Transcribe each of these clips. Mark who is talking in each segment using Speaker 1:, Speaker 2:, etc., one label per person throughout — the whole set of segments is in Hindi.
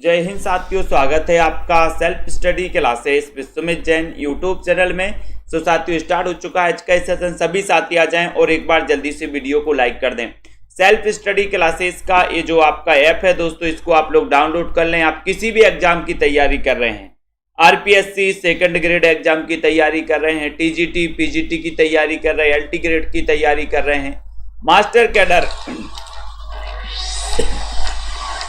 Speaker 1: जय हिंद साथियों, स्वागत है आपका self study classes Vishwamit Jain YouTube channel में। तो साथियों स्टार्ट हो चुका है आज का सेशन। सभी साथी आ जाएं और एक बार जल्दी से वीडियो को लाइक कर दें। सेल्फ स्टडी क्लासेस का ये जो आपका ऐप है दोस्तों, इसको आप लोग डाउनलोड कर लें। आप किसी भी एग्जाम की तैयारी कर रहे हैं, आरपीएससी सेकंड ग्रेड एग्जाम की तैयारी कर रहे हैं, टीजीटी पीजीटी की तैयारी कर रहे हैं, एलटी ग्रेड की तैयारी कर रहे हैं, मास्टर कैडर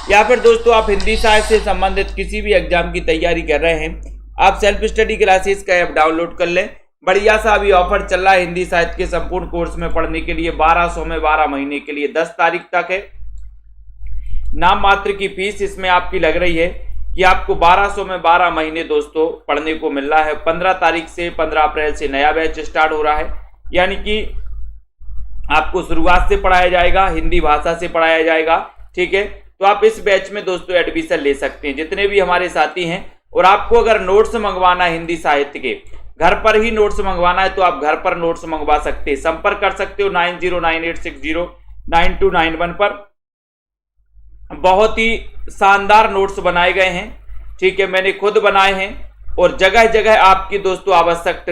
Speaker 1: या फिर दोस्तों आप हिंदी साहित्य से संबंधित किसी भी एग्जाम की तैयारी कर रहे हैं, आप सेल्फ स्टडी क्लासेस का ऐप डाउनलोड कर लें। बढ़िया सा अभी ऑफर चल रहा है हिंदी साहित्य के संपूर्ण कोर्स में पढ़ने के लिए। 1200 में 12 महीने के लिए 10 तारीख तक है। नाम मात्र की फीस इसमें आपकी लग रही है कि आपको 1200 में 12 महीने दोस्तों पढ़ने को मिल रहा है। 15 तारीख से 15 अप्रैल से नया बैच स्टार्ट हो रहा है, यानी कि आपको शुरुआत से पढ़ाया जाएगा, हिंदी भाषा से पढ़ाया जाएगा। ठीक है, तो आप इस बैच में दोस्तों एडमिशन ले सकते हैं जितने भी हमारे साथी हैं। और आपको अगर नोट्स मंगवाना है हिंदी साहित्य के, घर पर ही नोट्स मंगवाना है, तो आप घर पर नोट्स मंगवा सकते हैं। संपर्क कर सकते हो 9098609291 पर। बहुत ही शानदार नोट्स बनाए गए हैं। ठीक है, मैंने खुद बनाए हैं और जगह जगह आपकी दोस्तों आवश्यक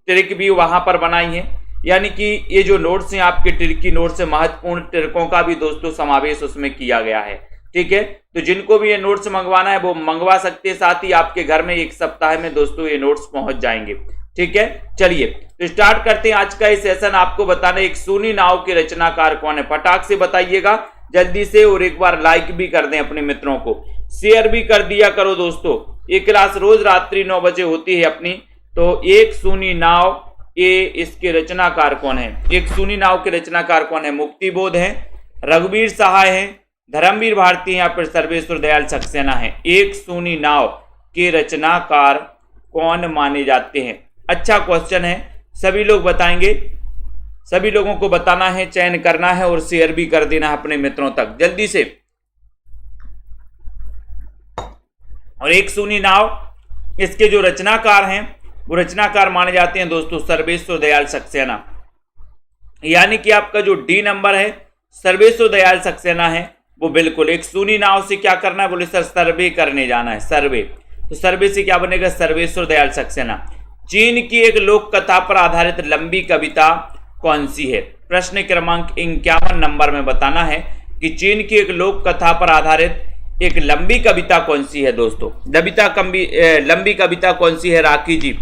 Speaker 1: ट्रिक भी वहां पर बनाई है, यानी कि ये जो नोट्स हैं आपके ट्रिकी नोट्स से महत्वपूर्ण ट्रिकों का भी दोस्तों समावेश उसमें किया गया है। ठीक है, तो जिनको भी ये नोट्स मंगवाना है वो मंगवा सकते हैं। साथ ही आपके घर में एक सप्ताह में दोस्तों ये नोट्स पहुंच जाएंगे। ठीक है, चलिए तो स्टार्ट करते हैं आज का ये सेशन। आपको बताना एक सूनी नाव के रचनाकार कौन है, फटाक से बताइएगा जल्दी से। और एक बार लाइक भी कर दें, अपने मित्रों को शेयर भी कर दिया करो दोस्तों। ये क्लास रोज रात्रि 9 बजे होती है अपनी। तो एक सूनी नाव, ये इसके रचनाकार कौन है? एक सूनी नाव के रचनाकार कौन है? मुक्तिबोध है, रघुवीर सहाय है, धर्मवीर भारती है या फिर सर्वेश्वर दयाल सक्सेना है। एक सूनी नाव के रचनाकार कौन माने जाते हैं? अच्छा क्वेश्चन है, सभी लोग बताएंगे। सभी लोगों को बताना है, चयन करना है और शेयर भी कर देना है अपने मित्रों तक जल्दी से। और एक सूनी नाव, इसके जो रचनाकार हैं वो रचनाकार माने जाते हैं दोस्तों सर्वेश्वर दयाल सक्सेना। यानी कि आपका जो डी नंबर है सर्वेश्वर दयाल सक्सेना है वो बिल्कुल। एक सूनी नाव से क्या करना है, बोले सर सर्वे करने जाना है, सर्वे। तो सर्वे से क्या बनेगा? सर्वेश्वर दयाल सक्सेना। चीन की एक लोक कथा पर आधारित लंबी कविता कौन सी है? प्रश्न क्रमांक 51 नंबर में बताना है कि चीन की एक लोक कथा पर आधारित एक लंबी कविता कौन सी है दोस्तों। लंबी कविता कौन सी है? राखी जी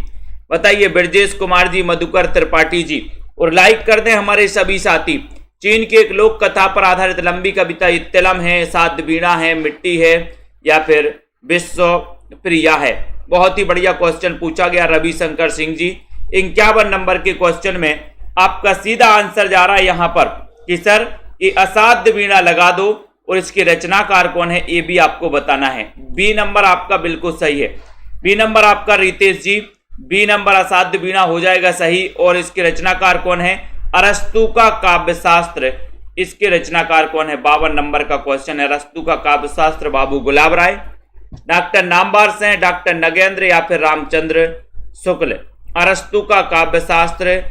Speaker 1: बताइए, ब्रजेश कुमार जी, मधुकर त्रिपाठी जी। और लाइक कर दें हमारे सभी साथी। चीन की एक लोक कथा पर आधारित लंबी कविता इत्तलम है, सात बीणा है, मिट्टी है या फिर विश्व प्रिया है। बहुत ही बढ़िया क्वेश्चन पूछा गया रविशंकर सिंह जी। 51 नंबर के क्वेश्चन में आपका सीधा आंसर जा रहा है यहां पर कि सर ये असाध्य बीणा लगा दो और इसके रचनाकार कौन है ये भी आपको बताना है। बी नंबर आपका बिल्कुल सही है। बी नंबर आपका रितेश जी, बी नंबर असाध्य बीणा हो जाएगा सही। और इसके रचनाकार कौन है? अरस्तु का काव्यशास्त्र, इसके रचनाकार कौन है? 52 नंबर का क्वेश्चन है। अरस्तु का काव्यशास्त्र बाबू गुलाब राय। डॉक्टर नामवार से हैं, डॉक्टर नगेंद्र या फिर रामचंद्र शुक्ल। अरस्तु का काव्यशास्त्र,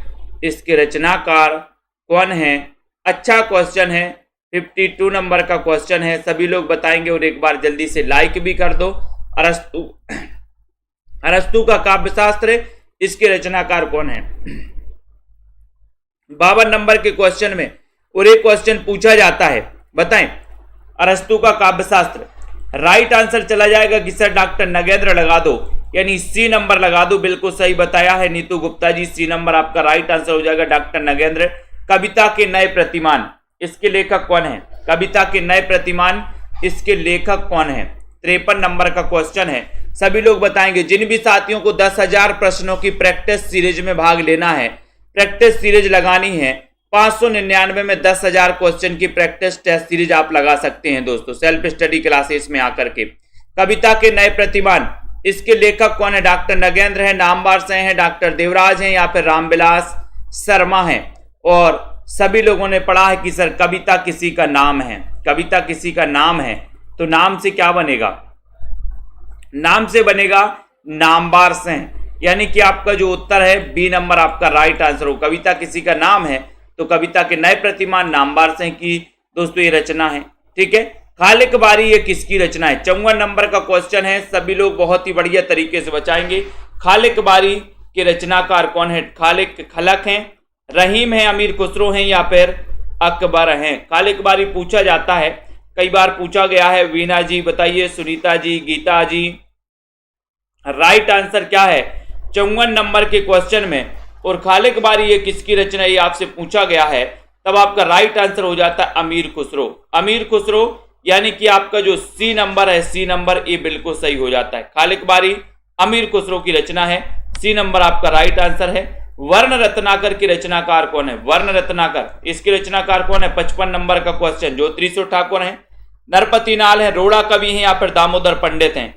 Speaker 1: इसके रचनाकार कौन है? अच्छा क्वेश्चन है, 52 नंबर का क्वेश्चन है। सभी लोग बताएंगे और एक बार जल्दी से लाइक भी कर दो। अरस्तु का काव्यशास्त्र, इसके रचनाकार कौन है? 52 नंबर के क्वेश्चन में और एक क्वेश्चन पूछा जाता है, बताएं अरस्तु का काव्यशास्त्र। राइट आंसर चला जाएगा कि सर डॉक्टर नगेंद्र लगा दो, यानी सी नंबर लगा दो। बिल्कुल सही बताया है नीतू गुप्ता जी, सी नंबर आपका राइट आंसर हो जाएगा डॉक्टर नगेंद्र। कविता के नए प्रतिमान, इसके लेखक कौन है? कविता के नए प्रतिमान, इसके लेखक कौन है? 53 नंबर का क्वेश्चन है। सभी लोग बताएंगे। जिन भी साथियों को 10,000 प्रश्नों की प्रैक्टिस सीरीज में भाग लेना है, प्रैक्टिस सीरीज लगानी है, 599 में 10,000 क्वेश्चन की प्रैक्टिस टेस्ट सीरीज आप लगा सकते हैं दोस्तों सेल्फ स्टडी क्लासेस में आकर के। कविता के नए प्रतिमान, इसके लेखक कौन है? डॉक्टर नगेंद्र है, नामवार से हैं, डॉक्टर देवराज हैं या फिर रामविलास शर्मा हैं। और सभी लोगों ने पढ़ा है कि सर कविता किसी का नाम है, कविता किसी का नाम है, तो नाम से क्या बनेगा? नाम से बनेगा नामवार से हैं। यानी कि आपका जो उत्तर है बी नंबर आपका राइट आंसर हो। कविता किसी का नाम है तो कविता के नए प्रतिमान नामवार से की दोस्तों ये रचना है। ठीक है, खालिक बारी ये किसकी रचना है? 54 नंबर का क्वेश्चन है, सभी लोग बहुत ही बढ़िया तरीके से बचाएंगे। खालिक बारी के रचनाकार कौन है? खालिक खलक हैं, रहीम है, अमीर खुसरो हैं या फिर अकबर हैं? खालिक बारी पूछा जाता है, कई बार पूछा गया है। वीना जी बताइए, सुनीता जी, गीता जी, राइट आंसर क्या है 54 नंबर के क्वेश्चन में? और खालिक बारी ये किसकी रचना ये आपसे पूछा गया है, तब आपका राइट आंसर हो जाता है अमीर खुसरो। अमीर खुसरो यानी कि आपका जो सी नंबर है, सी नंबर ये बिल्कुल सही हो जाता है। खालिक बारी अमीर खुसरो की रचना है, सी नंबर आपका राइट आंसर है। वर्ण रत्नाकर की रचनाकार कौन है? वर्ण रत्नाकर, इसकी रचनाकार कौन है? 55 नंबर का क्वेश्चन। ज्योतिष ठाकुर है, नरपति नाल है, रोड़ा कवि हैं या फिर दामोदर पंडित हैं?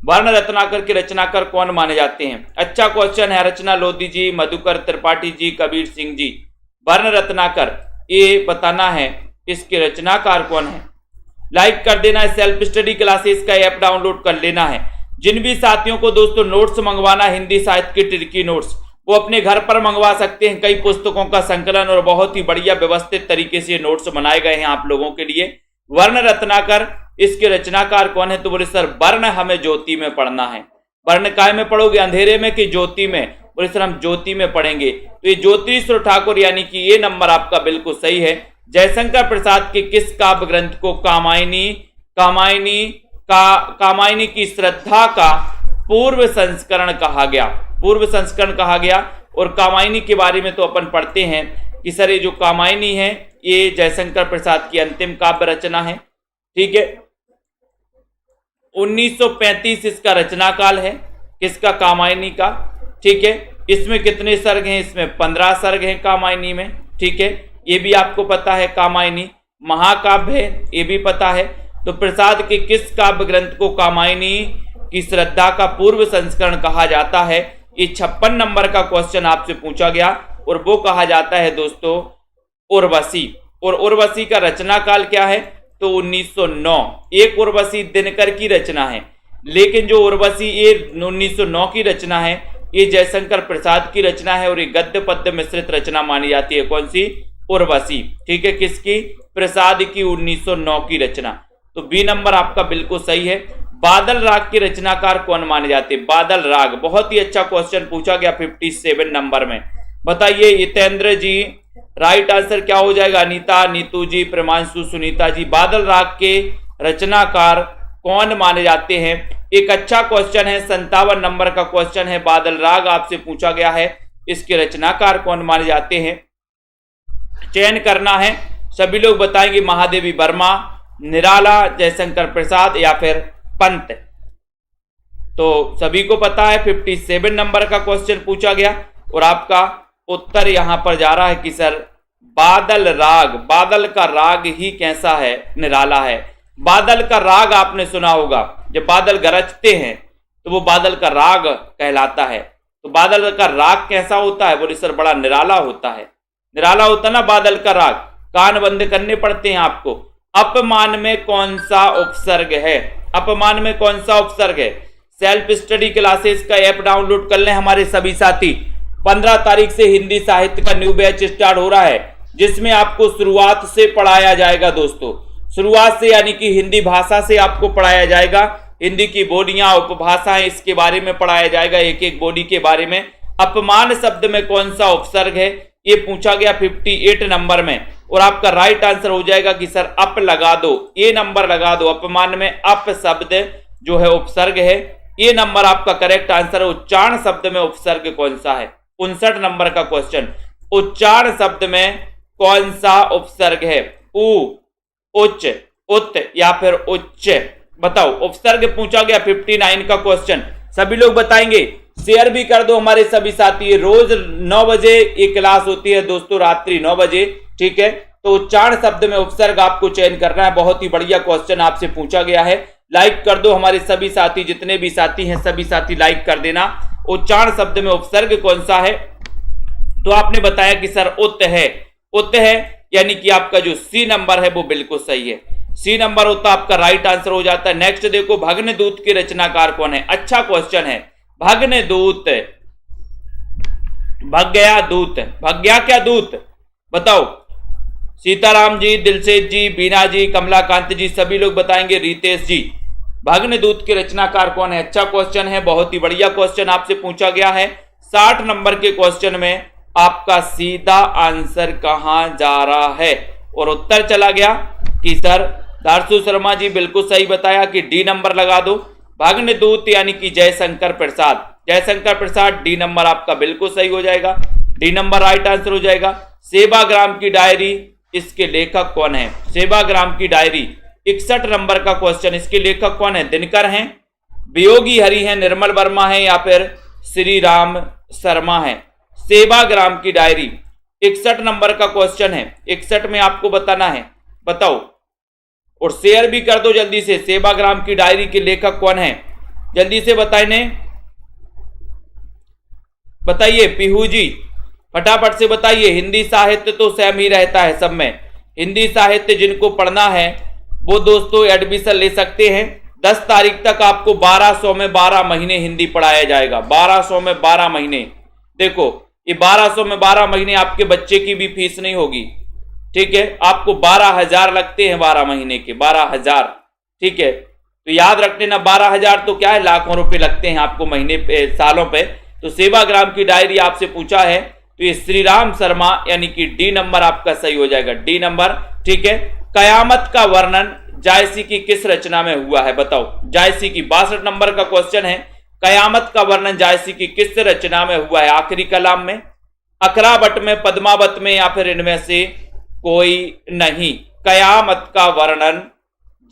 Speaker 1: वर्ण रत्नाकर के रचनाकार कौन माने जाते हैं? अच्छा क्वेश्चन है। रचना लोधी जी, मधुकर त्रिपाठी जी, कबीर सिंह जी। वर्ण रत्नाकर ये बताना है इसके रचनाकार कौन है। लाइक कर देना है, सेल्फ स्टडी क्लासेस का ऐप डाउनलोड कर लेना है। जिन भी साथियों को दोस्तों नोट्स मंगवाना, हिंदी साहित्य के ट्रिकी नोट्स, वो अपने घर पर मंगवा सकते हैं। कई पुस्तकों का संकलन और बहुत ही बढ़िया व्यवस्थित तरीके से नोट्स बनाए गए हैं आप लोगों के लिए। वर्ण रत्नाकर इसके रचनाकार कौन है? तो बोले सर वर्ण हमें ज्योति में पढ़ना है। वर्ण काय में पढ़ोगे, अंधेरे में कि ज्योति में? बोले सर हम ज्योति में पढ़ेंगे। तो ये ज्योतिष ठाकुर यानी कि ये नंबर आपका बिल्कुल सही है। जयशंकर प्रसाद के किस काव्य ग्रंथ को कामायनी की श्रद्धा का पूर्व संस्करण कहा गया? पूर्व संस्करण कहा गया। और कामायनी के बारे में तो अपन पढ़ते हैं कि सर ये जो कामायनी है ये जयशंकर प्रसाद की अंतिम काव्य रचना है। ठीक है, 1935 इसका रचना काल है, किसका? कामायनी का। ठीक है, इसमें कितने सर्ग हैं? इसमें 15 सर्ग हैं कामायनी में। ठीक है, ये भी आपको पता है। कामायनी महाकाव्य है, ये भी पता है। तो प्रसाद के किस काव्य ग्रंथ को कामायनी की श्रद्धा का पूर्व संस्करण कहा जाता है? ये 56 नंबर का क्वेश्चन आपसे पूछा गया और वो कहा जाता है दोस्तों उर्वशी। और उर्वशी का रचना काल क्या है? तो 1909। एक उर्वशी दिनकर की रचना है, लेकिन जो उर्वशी ये 1909 की रचना है ये जयशंकर प्रसाद की रचना है और ये गद्य पद्य मिश्रित रचना मानी जाती है। कौन सी? उर्वशी। ठीक है, किसकी? प्रसाद की 1909 की रचना। तो बी नंबर आपका बिल्कुल सही है। बादल राग के रचनाकार कौन माने जाते हैं? बादल राग, बहुत ही अच्छा क्वेश्चन पूछा गया 57 नंबर में। बताइए हितेंद्र जी, राइट आंसर क्या हो जाएगा? अनीता, नीतू जी, प्रेमांशु, सुनीता जी। बादल राग के रचनाकार कौन माने जाते हैं? एक अच्छा क्वेश्चन है, 57 नंबर का क्वेश्चन है। बादल राग आपसे पूछा गया है, इसके रचनाकार कौन माने जाते हैं? चयन करना है, सभी लोग बताएंगे। महादेवी वर्मा, निराला, जयशंकर प्रसाद या फिर पंत। तो सभी को पता है 57 नंबर का क्वेश्चन पूछा गया और आपका उत्तर यहां पर जा रहा है कि सर बादल राग। बादल का राग ही कैसा है? निराला है। बादल का राग आपने सुना होगा, जब बादल गरजते हैं तो वो बादल का राग कहलाता है। तो बादल का राग कैसा होता है? बोले सर बड़ा निराला होता है। निराला होता ना बादल का राग। कान बंद करने पड़ते हैं आपको। अपमान में कौन सा उपसर्ग है? अपमान में कौन सा उपसर्ग है? सेल्फ स्टडी क्लासेस का ऐप डाउनलोड कर लें हमारे सभी साथी। 15 तारीख से हिंदी साहित्य का न्यू बैच स्टार्ट हो रहा है, जिसमें आपको शुरुआत से पढ़ाया जाएगा दोस्तों। शुरुआत से यानी कि हिंदी भाषा से आपको पढ़ाया जाएगा। हिंदी की बोलियां, उपभाषाएं, इसके बारे में पढ़ाया जाएगा, एक एक बोली के बारे में। अपमान शब्द में कौन सा उपसर्ग है ये पूछा गया 58 नंबर में और आपका राइट आंसर हो जाएगा कि सर अप लगा दो, ए नंबर लगा दो। अपमान में अप शब्द जो है उपसर्ग है, ये नंबर आपका करेक्ट आंसर है। उच्चारण शब्द में उपसर्ग कौन सा है? 59 नंबर का क्वेश्चन। उच्चारण शब्द में कौन सा उपसर्ग है? उ, उच्च, उत या फिर उच्च? बताओ, उपसर्ग पूछा गया 59 का क्वेश्चन। सभी लोग बताएंगे, शेयर भी कर दो हमारे सभी साथी। रोज 9 बजे ये क्लास होती है दोस्तों, रात्रि 9 बजे। ठीक है, तो उच्चारण शब्द में उपसर्ग आपको चयन करना है। बहुत ही बढ़िया क्वेश्चन आपसे पूछा गया है। लाइक कर दो हमारे सभी साथी, जितने भी साथी हैं सभी साथी लाइक कर देना। उच्चारण शब्द में उपसर्ग कौन सा है? तो आपने बताया कि सर उत है। उत है यानी कि आपका जो सी नंबर है वो बिल्कुल सही है। सी नंबर होता आपका राइट आंसर हो जाता है। नेक्स्ट देखो, भग्नदूत के रचनाकार कौन है? अच्छा क्वेश्चन है। भग्नदूत, भग गया दूत, भग गया क्या दूत? बताओ। सीताराम जी, दिलसेद जी, बीना जी, कमलाकांत जी, सभी लोग बताएंगे। रितेश जी, भग्नदूत के रचनाकार कौन है? अच्छा क्वेश्चन है, बहुत ही बढ़िया क्वेश्चन आपसे पूछा गया है। 60 नंबर के क्वेश्चन में आपका सीधा आंसर कहां जा रहा है? और उत्तर चला गया कि सर दारसू शर्मा जी बिल्कुल सही बताया कि डी नंबर लगा दो। भग्नदूत यानी कि जयशंकर प्रसाद, जयशंकर प्रसाद, डी नंबर आपका बिल्कुल सही हो जाएगा, डी नंबर राइट आंसर हो जाएगा। सेवाग्राम की डायरी, इसके लेखक कौन है? सेवाग्राम की डायरी 61 नंबर का क्वेश्चन, इसके लेखक कौन है? दिनकर हैं, वियोगी हरि हैं, निर्मल वर्मा है या फिर श्री राम शर्मा है? सेवाग्राम की डायरी 61 नंबर का क्वेश्चन है, 61 में आपको बताना है, बताओ और शेयर भी कर दो जल्दी से। सेवाग्राम की डायरी के लेखक कौन है? जल्दी से बताइए, बताइए पीहू जी, फटाफट से बताइए। हिंदी साहित्य तो सेम ही रहता है सब में। हिंदी साहित्य जिनको पढ़ना है वो दोस्तों एडमिशन ले सकते हैं। 10 तारीख तक आपको 1200 में 12 महीने हिंदी पढ़ाया जाएगा। 1200 में 12 महीने, देखो ये 1200 में 12 महीने आपके बच्चे की भी फीस नहीं होगी, ठीक है। आपको 12,000 लगते हैं 12 महीने के, 12,000, ठीक है। तो याद रख लेना 12,000 तो क्या है, लाखों रुपए लगते हैं आपको महीने पे, सालों पे। तो सेवाग्राम की डायरी आपसे पूछा है तो ये श्री राम शर्मा यानी कि डी नंबर आपका सही हो जाएगा, डी नंबर, ठीक है। कयामत का वर्णन जायसी की किस रचना में हुआ है? बताओ। जायसी की 62 नंबर का क्वेश्चन है, कयामत का वर्णन जायसी की किस रचना में हुआ है? आखिरी कलाम में, अकरावट में, पद्मावत में या फिर इनमें से कोई नहीं। कयामत का वर्णन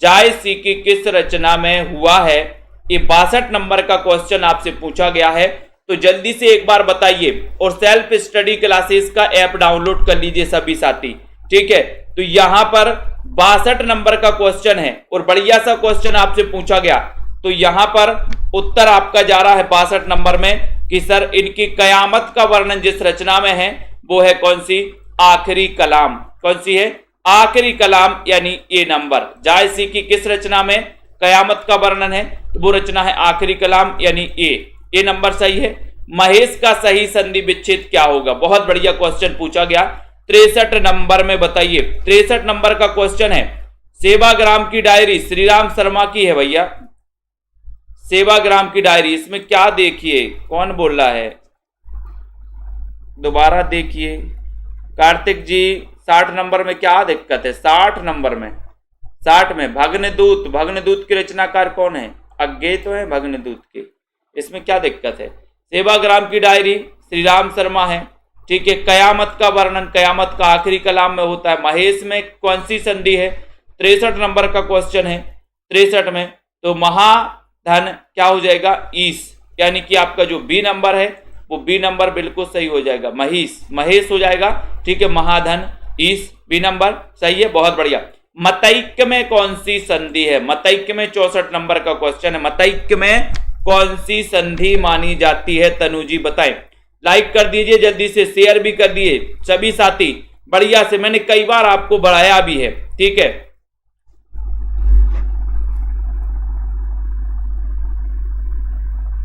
Speaker 1: जायसी की किस रचना में हुआ है? ये 62 नंबर का क्वेश्चन आपसे पूछा गया है। तो जल्दी से एक बार बताइए और सेल्फ स्टडी क्लासेस का ऐप डाउनलोड कर लीजिए सभी साथी, ठीक है। तो यहां पर 62 नंबर का क्वेश्चन है और बढ़िया सा क्वेश्चन आपसे पूछा गया। तो यहां पर उत्तर आपका जा रहा है 62 नंबर में कि सर इनकी कयामत का वर्णन जिस रचना में है वो है कौन सी? आखिरी कलाम। कौन सी है? आखिरी कलाम, यानी ए नंबर। जायसी की किस रचना में कयामत का वर्णन है? तो वो रचना है आखिरी कलाम यानी ए नंबर सही है। महेश का सही संधि विच्छेद क्या होगा? बहुत बढ़िया क्वेश्चन पूछा गया। 63 नंबर में बताइए। 63 नंबर का क्वेश्चन है, सेवाग्राम की डायरी श्री राम शर्मा की है भैया। सेवाग्राम की डायरी, इसमें क्या देखिए, कौन बोल रहा है? दोबारा देखिए कार्तिक जी, 60 नंबर में क्या दिक्कत है? 60 नंबर में, 60 में भग्नदूत, भग्नदूत के रचनाकार कौन है? अज्ञे तो है भग्नदूत के, इसमें क्या दिक्कत है? सेवाग्राम की डायरी श्री राम शर्मा है, ठीक है। कयामत का वर्णन कयामत का आखिरी कलाम में होता है। महेश में कौन सी संधि है? 63 नंबर का क्वेश्चन है, 63 में। तो महाधन क्या हो जाएगा? ईश, यानी कि आपका जो बी नंबर है वो बी नंबर बिल्कुल सही हो जाएगा। महेश, महेश हो जाएगा, ठीक है। महाधन, ईश, बी नंबर सही है, बहुत बढ़िया। मतैक्य में कौन सी संधि है? मतैक्य में 64 नंबर का क्वेश्चन है। मतैक्य में कौन सी संधि मानी जाती है? तनु जी बताएं। लाइक कर दीजिए जल्दी से, शेयर भी कर दिए सभी साथी बढ़िया से। मैंने कई बार आपको बढ़ाया भी है, ठीक है।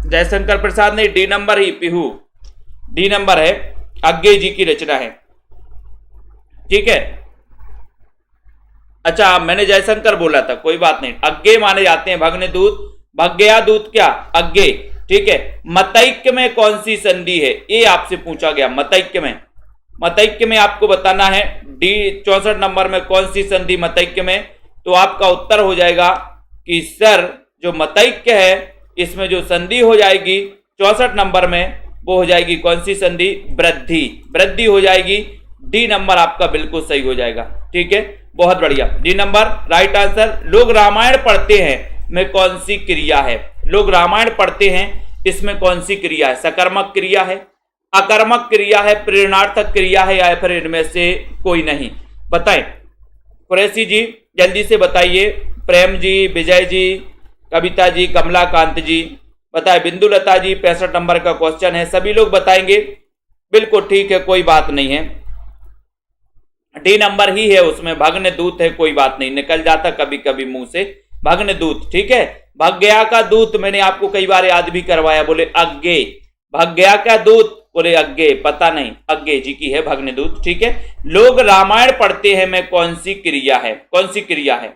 Speaker 1: जयशंकर प्रसाद ने डी नंबर ही, पीहू डी नंबर है, अज्ञे जी की रचना है, ठीक है। अच्छा मैंने जयशंकर बोला था, कोई बात नहीं। अज्ञे माने जाते हैं भग्नदूत, भग्गया दूत क्या? अज्ञे, ठीक है। मतैक्य में कौन सी संधि है? ये आपसे पूछा गया। मतैक्य में, मतैक्य में आपको बताना है डी 64 नंबर में कौन सी संधि मतैक्य में। तो आपका उत्तर हो जाएगा कि सर जो मतैक्य है इसमें जो संधि हो जाएगी 64 नंबर में वो हो जाएगी कौन सी संधि? वृद्धि, वृद्धि हो जाएगी। डी नंबर आपका बिल्कुल सही हो जाएगा, ठीक है, बहुत बढ़िया। D number right answer. लोग रामायण पढ़ते हैं में कौन सी क्रिया है? लोग रामायण पढ़ते हैं इसमें कौन सी क्रिया है? सकर्मक क्रिया है, अकर्मक क्रिया है, प्रेरणार्थक क्रिया है या फिर इनमें से कोई नहीं? बताएं कुरैशी जी, जल्दी से बताइए। प्रेम जी, विजय जी, कविता जी, कमलाकांत जी बताएं। बिंदुलता जी 65 नंबर का क्वेश्चन है, सभी लोग बताएंगे। बिल्कुल ठीक है, कोई बात नहीं है, डी नंबर ही है, उसमें भग्नदूत है, कोई बात नहीं, निकल जाता कभी कभी मुंह से भग्नदूत, ठीक है। भग्गया का दूत मैंने आपको कई बार याद भी करवाया, बोले अज्ञे, भग गया क्या दूत, बोले अज्ञे, पता नहीं, अज्ञे जी की है भग्नदूत। ठीक है, लोग रामायण पढ़ते हैं में कौन सी क्रिया है, कौन सी क्रिया है,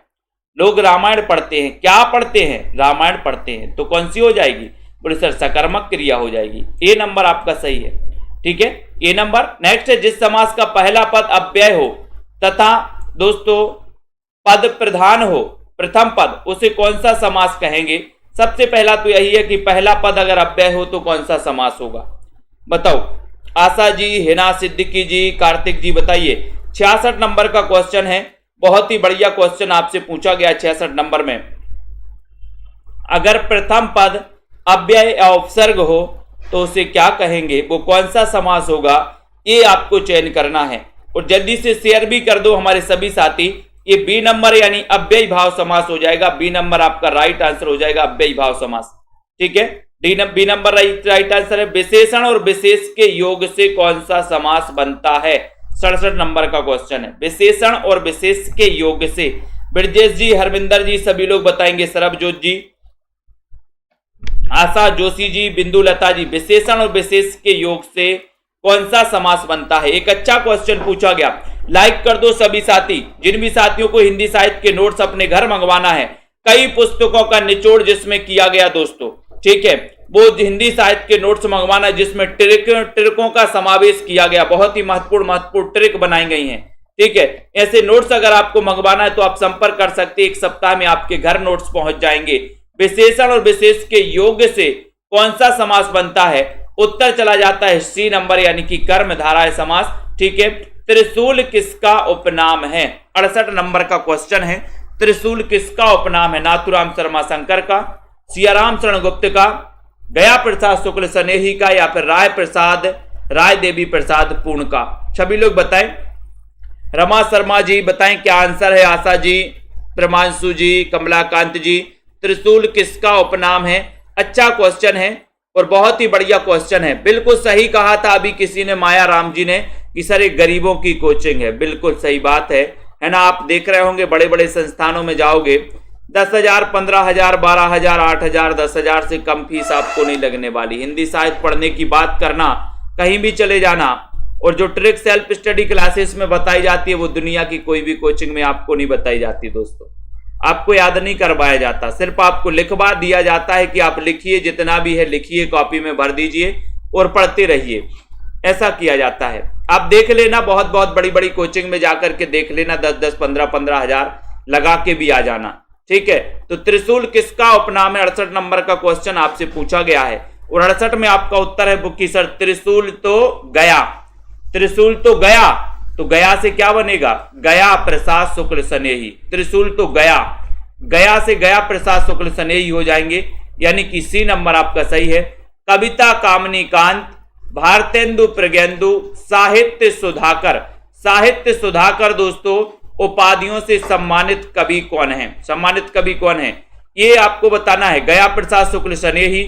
Speaker 1: लोग रामायण पढ़ते हैं, क्या पढ़ते हैं, रामायण पढ़ते हैं, तो कौन सी हो जाएगी, बोले सर सकर्मक क्रिया हो जाएगी। ए नंबर आपका सही है। ठीक है, ए नंबर। नेक्स्ट है, जिस समास का पहला पद अव्यय हो तथा दोस्तों पद प्रधान हो, प्रथम पद, उसे कौन सा समास कहेंगे। सबसे पहला तो यही है कि पहला पद अगर अव्यय हो तो कौन सा समास होगा, बताओ। आशा जी, हिना सिद्दीकी जी, कार्तिक जी बताइए। 66 नंबर का क्वेश्चन है, बहुत ही बढ़िया क्वेश्चन आपसे पूछा गया 66 नंबर में। अगर प्रथम पद अव्यय या उपसर्ग हो तो उसे क्या कहेंगे, वो कौन सा समास होगा, ये आपको चयन करना है। और जल्दी से शेयर भी कर दो हमारे सभी साथी। ये बी नंबर यानी अव्यय भाव समास हो जाएगा। बी नंबर आपका राइट आंसर हो जाएगा, अव्यय भाव समास। ठीक है, बी नंबर राइट आंसर है। विशेषण और विशेष के योग से कौन सा समास बनता है, 67 नंबर का क्वेश्चन है। विशेषण और विशेष के योग से ब्रजेश जी, हरविंदर जी सभी लोग बताएंगे, सरबजोत जी, आशा जोशी जी, बिंदु लता जी, विशेषण और विशेष के योग से कौन सा समास बनता है। एक अच्छा क्वेश्चन पूछा गया, लाइक कर दो सभी साथी। जिन भी साथियों को हिंदी साहित्य के नोट्स अपने घर मंगवाना है, कई पुस्तकों का निचोड़ जिसमें किया गया दोस्तों, ठीक है, वो हिंदी साहित्य के नोट्स मंगवाना है जिसमें ट्रिकों का समावेश किया गया, बहुत ही महत्वपूर्ण ट्रिक बनाई गई हैं। ठीक है, ऐसे नोट्स अगर आपको मंगवाना है तो आप संपर्क कर सकते हैं, एक सप्ताह में आपके घर नोट्स पहुंच जाएंगे। विशेषण और विशेष के योग से कौन सा समास बनता है, उत्तर चला जाता है सी नंबर यानी कि कर्मधारय समास। ठीक है, त्रिशूल किसका उपनाम है, 68 नंबर का क्वेश्चन है। त्रिशूल किसका उपनाम है, नाथुराम शर्मा शंकर का, सियाराम शरण गुप्त का, गया प्रसाद शुक्ल सनेही का, या फिर राय देवी प्रसाद पूर्ण का। सभी लोग बताएं। रमा शर्मा जी बताएं क्या आंसर है। आशा जी, प्रमांशु जी, कमलाकांत जी, त्रिशूल किसका उपनाम है। अच्छा क्वेश्चन है और बहुत ही बढ़िया क्वेश्चन है। बिल्कुल सही कहा था अभी किसी ने, माया राम जी ने, कि सर एक गरीबों की कोचिंग है। बिल्कुल सही बात है ना। आप देख रहे होंगे बड़े बड़े संस्थानों में जाओगे, 10,000, 15,000, 12,000, 8,000, 10,000 से कम फीस आपको नहीं लगने वाली। हिंदी साहित्य पढ़ने की बात करना, कहीं भी चले जाना, और जो ट्रिक सेल्फ स्टडी क्लासेस में बताई जाती है वो दुनिया की कोई भी कोचिंग में आपको नहीं बताई जाती दोस्तों। आपको याद नहीं करवाया जाता, सिर्फ आपको लिखवा दिया जाता है कि आप लिखिए, जितना भी है लिखिए, कॉपी में भर दीजिए और पढ़ते रहिए, ऐसा किया जाता है। आप देख लेना, बहुत बहुत बड़ी बड़ी कोचिंग में जाकर के देख लेना, 10-10, 15-15 हजार लगा के भी आ जाना। ठीक है, तो त्रिशूल किसका उपनाम है, 68 नंबर का क्वेश्चन आपसे पूछा गया है। और 68 में आपका उत्तर है बुक्की सर, त्रिशूल तो गया। त्रिशूल तो गया, तो गया से क्या बनेगा, गया प्रसाद शुक्ल सनेही। त्रिशूल तो गया, गया से गया प्रसाद शुक्ल सनेही हो जाएंगे, यानी कि सी नंबर आपका सही है। कविता कामनी कांत, भारतेंदु प्रज्ञेंदु, साहित्य सुधाकर। साहित्य सुधाकर दोस्तों उपाधियों से सम्मानित कवि कौन है, सम्मानित कवि कौन है, ये आपको बताना है। गया प्रसाद शुक्ल सनेही,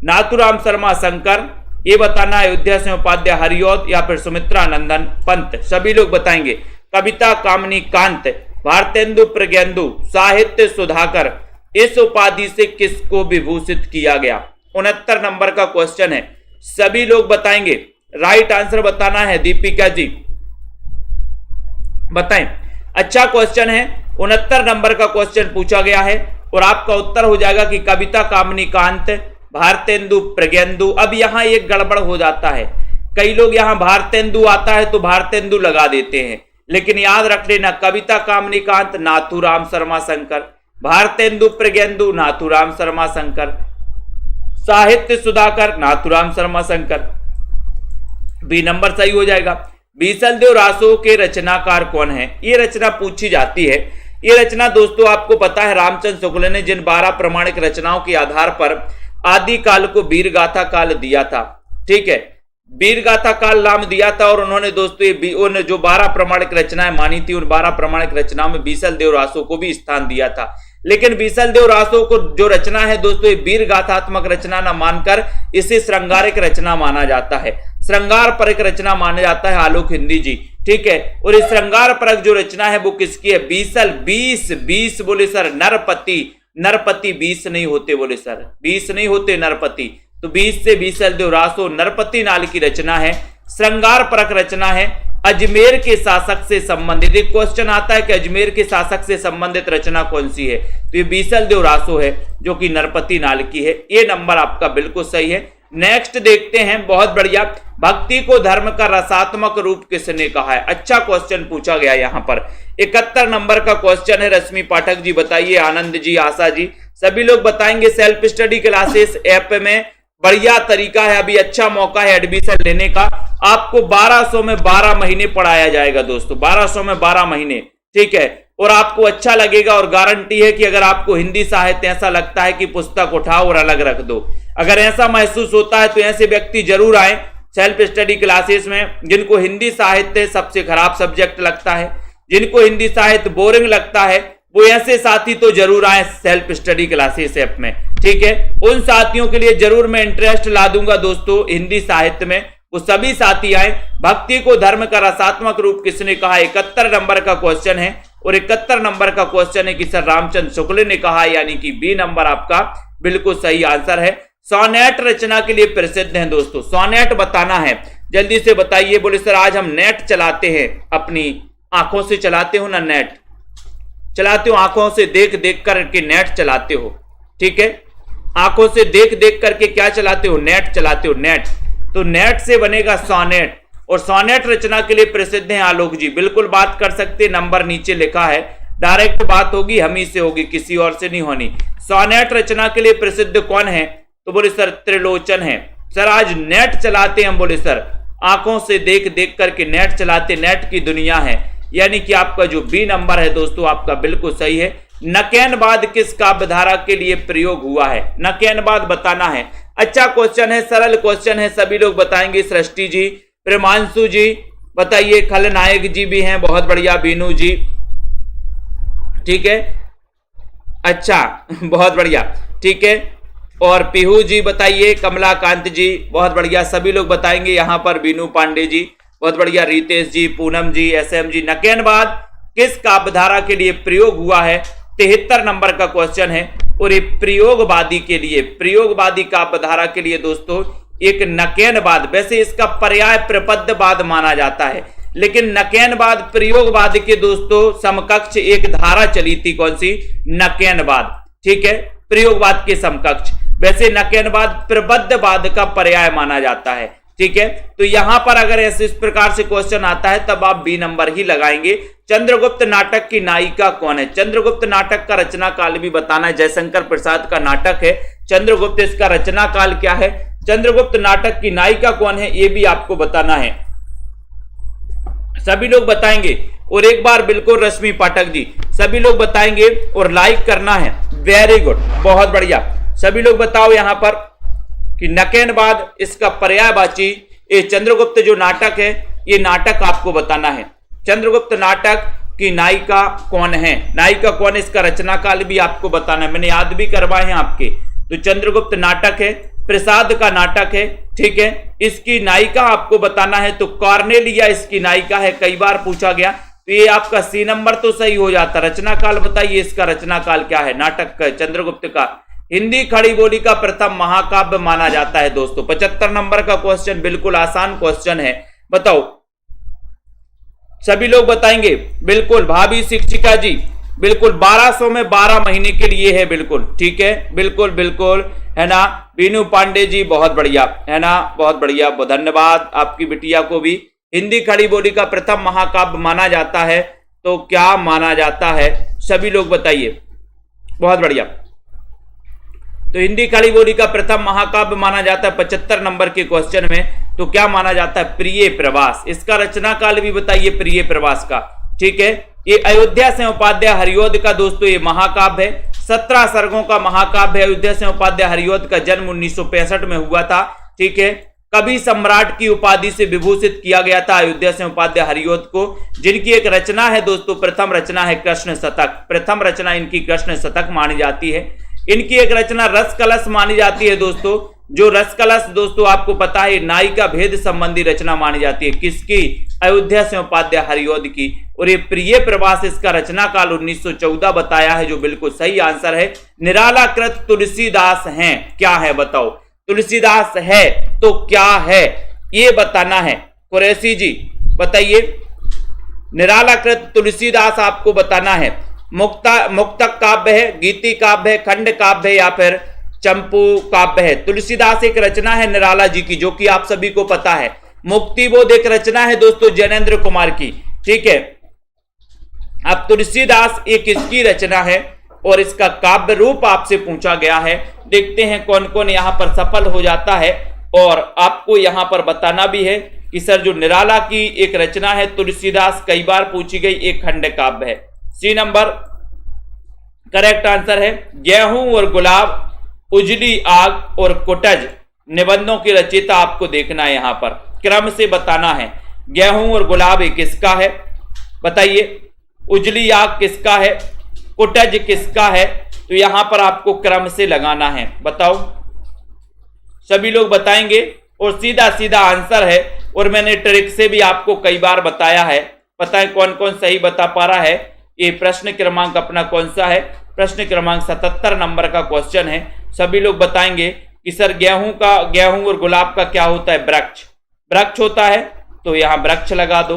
Speaker 1: नाथुराम शर्मा शंकर, ये बताना है अयोध्या सिंह उपाध्याय हरिऔध, या फिर सुमित्रा नंदन पंत। सभी लोग बताएंगे। कविता कामनी कांत, भारतेंदु प्रज्ञेंदु, साहित्य सुधाकर, इस उपाधि से किसको विभूषित किया गया। 69 नंबर का क्वेश्चन है, सभी लोग बताएंगे। राइट आंसर बताना है दीपिका जी, बताएं। अच्छा क्वेश्चन है, 69 नंबर का क्वेश्चन पूछा गया है और आपका उत्तर हो जाएगा कि कविता कामनी कांत, भारतेंदु प्रज्ञेंदु। अब यहां एक गड़बड़ हो जाता है, कई लोग यहां भारतेंदु आता है तो भारतेंदु लगा देते हैं, लेकिन याद रख लेना कविता कामनी कांत नाथुराम शर्मा शंकर, भारतेंदु प्रज्ञेंदु नाथुराम शर्मा शंकर, साहित्य सुधाकर नाथुराम शर्मा शंकर। बी नंबर सही हो जाएगा। बीसलदेव रासो के रचनाकार कौन है, ये रचना पूछी जाती है। ये रचना दोस्तों आपको पता है रामचंद्र शुक्ल ने जिन 12 प्रमाणिक रचनाओं के आधार पर आदि काल को वीर गाथा काल दिया था। ठीक है, वीर गाथा काल नाम दिया था, और उन्होंने दोस्तों उन जो 12 प्रमाणिक रचनाएं मानी थी, उन 12 प्रमाणिक रचनाओं में बीसलदेव रासो को भी स्थान दिया था। लेकिन बीसलदेव रासो को जो रचना है दोस्तों, वीर गाथात्मक रचना न मानकर इसे श्रृंगारिक रचना माना जाता है, श्रृंगार परक रचना माना जाता है आलोक हिंदी जी। ठीक है, और इस श्रृंगार परक जो रचना है वो किसकी है, बीसल 20 बोले सर नरपति, नरपति 20 नहीं होते बोले सर, 20 नहीं होते नरपति, तो 20 से बीसल देव रासो नरपति नाल की रचना है, श्रृंगार परक रचना है, अजमेर के शासक से संबंधित। एक क्वेश्चन आता है कि अजमेर के शासक से संबंधित रचना कौन सी है, तो ये बीसल देव रासो है जो कि नरपति नाल की है। ये नंबर आपका बिल्कुल सही है। नेक्स्ट देखते हैं, बहुत बढ़िया, भक्ति को धर्म का रसात्मक रूप किसने कहा है? अच्छा क्वेश्चन पूछा गया यहाँ पर। 71 नंबर का क्वेश्चन है। रश्मि पाठक जी बताइए, आनंद जी, आशा जी, सभी लोग बताएंगे। सेल्फ स्टडी क्लासेस ऐप में बढ़िया तरीका है, अभी अच्छा मौका है एडमिशन लेने का। आपको 1200 में 12 महीने पढ़ाया जाएगा दोस्तों, 1200 में 12 महीने, ठीक है। और आपको अच्छा लगेगा और गारंटी है कि अगर आपको हिंदी साहित्य ऐसा लगता है कि पुस्तक उठाओ और अलग रख दो, अगर ऐसा महसूस होता है तो ऐसे व्यक्ति जरूर आए सेल्फ स्टडी क्लासेस में। जिनको हिंदी साहित्य सबसे खराब सब्जेक्ट लगता है, जिनको हिंदी साहित्य बोरिंग लगता है, वो ऐसे साथी तो जरूर आए सेल्फ स्टडी क्लासेस ऐप में, ठीक है। उन साथियों के लिए जरूर मैं इंटरेस्ट ला दूंगा दोस्तों हिंदी साहित्य में, वो सभी साथी आए। भक्ति को धर्म का रसात्मक रूप किसने कहा? 71 नंबर का क्वेश्चन है और 71 नंबर का क्वेश्चन है कि सर रामचंद्र शुक्ल ने कहा, यानी कि बी नंबर आपका बिल्कुल सही आंसर है। सोनेट रचना के लिए प्रसिद्ध हैं दोस्तों, सोनेट बताना है, जल्दी से बताइए। बोले सर आज हम नेट चलाते हैं, अपनी आंखों से चलाते हो ना, नेट चलाते हो, आंखों से देख देख करके नेट चलाते हो, ठीक है। आंखों से देख देख करके क्या चलाते हो? नेट चलाते हो, नेट। तो नेट से बनेगा सोनेट, और सोनेट रचना के लिए प्रसिद्ध हैं आलोक जी, बिल्कुल बात कर सकते, नंबर नीचे लिखा है, डायरेक्ट बात होगी हम ही से होगी, किसी और से नहीं होनी। सोनेट रचना के लिए प्रसिद्ध कौन है? तो बोले सर त्रिलोचन है। सर आज नेट चलाते हम, बोले सर आंखों से देख देख करके नेट चलाते, नेट की दुनिया है, यानी कि आपका जो बी नंबर है दोस्तों आपका बिल्कुल सही है। नकैनवाद किस काव्यधारा के लिए प्रयोग हुआ है? नकैनवाद बताना है। अच्छा क्वेश्चन है, सरल क्वेश्चन है, सभी लोग बताएंगे। सृष्टि जी, प्रेमांशु जी बताइए, खलनायक जी भी हैं, बहुत बढ़िया, बीनू जी, ठीक है, अच्छा बहुत बढ़िया, ठीक है। और पीहू जी बताइए, कमलाकांत जी बहुत बढ़िया, सभी लोग बताएंगे यहाँ पर, बीनू पांडे जी बहुत बढ़िया, रितेश जी, पूनम जी, एसएम जी। नकैनवाद किस काव्यधारा के लिए प्रयोग हुआ है? 73 नंबर का क्वेश्चन है। और ये प्रयोगवादी के लिए, प्रयोगवादी काव्यधारा के लिए दोस्तों एक नकैनवाद, वैसे इसका पर्याय प्रपद्यवाद माना जाता है, लेकिन नकैनवाद प्रयोगवाद के दोस्तों समकक्ष एक धारा चली थी, कौन सी? नकैनवाद, ठीक है, प्रयोगवाद के समकक्ष। वैसे नकैनवाद प्रबद्धवाद का पर्याय माना जाता है, ठीक है। तो यहां पर अगर ऐसे इस प्रकार से क्वेश्चन आता है तब आप बी नंबर ही लगाएंगे। चंद्रगुप्त नाटक की नायिका कौन है? चंद्रगुप्त नाटक का रचना काल भी बताना है, जयशंकर प्रसाद का नाटक है चंद्रगुप्त, इसका रचना काल क्या है? चंद्रगुप्त नाटक की नायिका कौन है ये भी आपको बताना है, सभी लोग बताएंगे। और एक बार बिल्कुल रश्मि पाठक जी, सभी लोग बताएंगे और लाइक करना है, वेरी गुड, बहुत बढ़िया, सभी लोग बताओ यहां पर कि नकैनवाद इसका पर्यायवाची, ये चंद्रगुप्त जो नाटक है, ये नाटक आपको बताना है। चंद्रगुप्त नाटक की नायिका कौन है? नायिका कौन है, इसका रचना काल भी आपको बताना है, मैंने याद भी करवाए हैं आपके। तो चंद्रगुप्त नाटक है, प्रसाद का नाटक है, ठीक है, इसकी नायिका आपको बताना है। तो कॉर्नेलिया इसकी नायिका है, कई बार पूछा गया, तो ये आपका सी नंबर तो सही हो जाता। रचना काल बताइए, इसका रचना काल क्या है नाटक का? चंद्रगुप्त का हिंदी खड़ी बोली का प्रथम महाकाव्य माना जाता है दोस्तों। 75 नंबर का क्वेश्चन बिल्कुल आसान क्वेश्चन है, बताओ, सभी लोग बताएंगे। बिल्कुल भाभी शिक्षिका जी, बिल्कुल 1200 में 12 महीने के लिए है, बिल्कुल ठीक है, बिल्कुल बिल्कुल, है ना। बीनू पांडे जी बहुत बढ़िया, है ना, बहुत बढ़िया, धन्यवाद आपकी बिटिया को भी। हिंदी खड़ी बोली का प्रथम महाकाव्य माना जाता है, तो क्या माना जाता है, सभी लोग बताइए, बहुत बढ़िया। तो हिंदी खड़ी बोली का प्रथम महाकाव्य माना जाता है 75 नंबर के क्वेश्चन में, तो क्या माना जाता है? प्रिय प्रवास। इसका रचना काल भी बताइए प्रिय प्रवास का, ठीक है। ये अयोध्या से उपाध्याय हरिऔध का दोस्तों ये महाकाव्य है, 17 सर्गों का महाकाव्य है। अयोध्या से उपाध्याय हरिऔध का जन्म 1965 में हुआ था, ठीक है। कवि सम्राट की उपाधि से विभूषित किया गया था अयोध्या से उपाध्याय हरिऔध को, जिनकी एक रचना है दोस्तों, प्रथम रचना है कृष्ण शतक, प्रथम रचना इनकी कृष्ण शतक मानी जाती है। इनकी एक रचना रस कलश मानी जाती है दोस्तों, जो रस कलश दोस्तों आपको पता है नायिका भेद संबंधी रचना मानी जाती है, किसकी? अयोध्या से उपाध्याय हरिऔध की। और ये प्रिय प्रवास इसका रचना काल 1914 बताया है, जो बिल्कुल सही आंसर है। निराला कृत तुलसीदास हैं, क्या है बताओ? तुलसीदास है तो क्या है, ये बताना है। कुरैशी जी बताइए, निराला कृत तुलसीदास आपको बताना है। मुक्तक काव्य है, गीति काव्य है, खंड काव्य है या फिर चंपू काव्य है। तुलसीदास एक रचना है निराला जी की, जो कि आप सभी को पता है। मुक्तिबोध एक रचना है दोस्तों ज्ञानेंद्र कुमार की, ठीक है। अब तुलसीदास एक इसकी रचना है और इसका काव्य रूप आपसे पूछा गया है। देखते हैं कौन कौन यहां पर सफल हो जाता है। और आपको यहां पर बताना भी है कि सर जो निराला की एक रचना है तुलसीदास, कई बार पूछी गई एक खंड काव्य है। सी नंबर करेक्ट आंसर है। गेहूं और गुलाब, उजली आग और कुटज निबंधों की रचयिता आपको देखना है, यहां पर क्रम से बताना है। गेहूं और गुलाब एक किसका है बताइए, उजली आग किसका है, कुटज किसका है, तो यहां पर आपको क्रम से लगाना है। बताओ, सभी लोग बताएंगे और सीधा सीधा आंसर है। और मैंने ट्रिक से भी आपको कई बार बताया है। पता है कौन कौन सही बता पा रहा है। ये प्रश्न क्रमांक अपना कौन सा है, प्रश्न क्रमांक 77 नंबर का क्वेश्चन है। सभी लोग बताएंगे कि सर गेहूं और गुलाब का क्या होता है, वृक्ष, वृक्ष होता है, तो यहां वृक्ष लगा दो।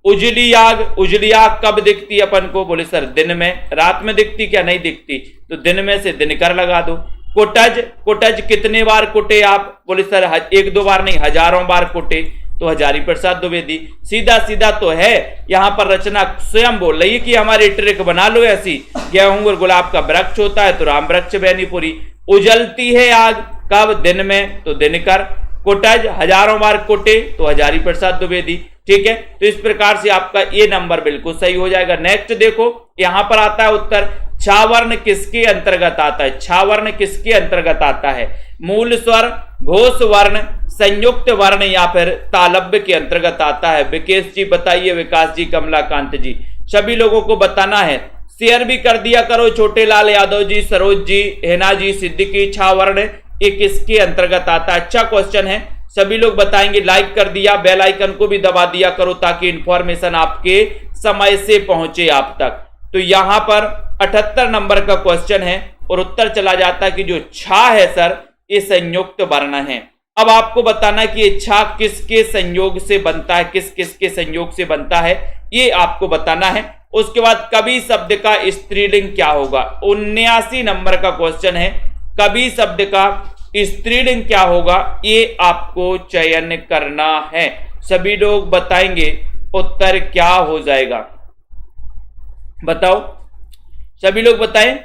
Speaker 1: उजली आग कब दिखती है अपन को, बोले सर दिन में, रात में दिखती क्या, नहीं दिखती, तो दिन में से दिनकर लगा दो। कुटज कितने बार कुटे आप, बोले सर एक दो बार नहीं, हजारों बार कुटे, तो हजारी प्रसाद द्विवेदी। सीधा सीधा तो है, यहां पर रचना स्वयं बोल रही है कि हमारी ट्रिक बना लो ऐसी। गेहूं और गुलाब का वृक्ष होता है तो राम वृक्ष बेनीपुरी। उजलती है आग कब, दिन में, तो दिनकर। कुटज हजारों बार कुटे, तो हजारी प्रसाद द्विवेदी। ठीक है, तो इस प्रकार से आपका ये नंबर बिल्कुल सही हो जाएगा। नेक्स्ट देखो, यहां पर आता है उत्तर, छावर्ण किसके अंतर्गत आता है, छावर्ण किसके अंतर्गत आता है, मूल स्वर, घोष वर्ण, संयुक्त वर्ण या फिर तालव्य के अंतर्गत आता है। विकेश जी बताइए, विकास जी, कमलाकांत जी, सभी लोगों को बताना है। शेयर भी कर दिया करो, छोटे लाल यादव जी, सरोज जी, हेना जी, सिद्दीकी, छावर्ण ये किसके अंतर्गत आता है। अच्छा क्वेश्चन है, सभी लोग बताएंगे। लाइक कर दिया, बेल आइकन को भी दबा दिया करो ताकि इंफॉर्मेशन आपके समय से पहुंचे आप तक। तो यहां पर 78 नंबर का क्वेश्चन है और उत्तर चला जाता है कि जो छा है सर ये संयुक्त वर्ण है। अब आपको बताना है कि ये छा किसके संयोग से बनता है, किस किस के संयोग से बनता है, ये आपको बताना है। उसके बाद कवि शब्द का स्त्रीलिंग क्या होगा, 79 नंबर का क्वेश्चन है। कवि शब्द का स्त्रीलिंग क्या होगा, ये आपको चयन करना है। सभी लोग बताएंगे उत्तर क्या हो जाएगा, बताओ, सभी लोग बताएं।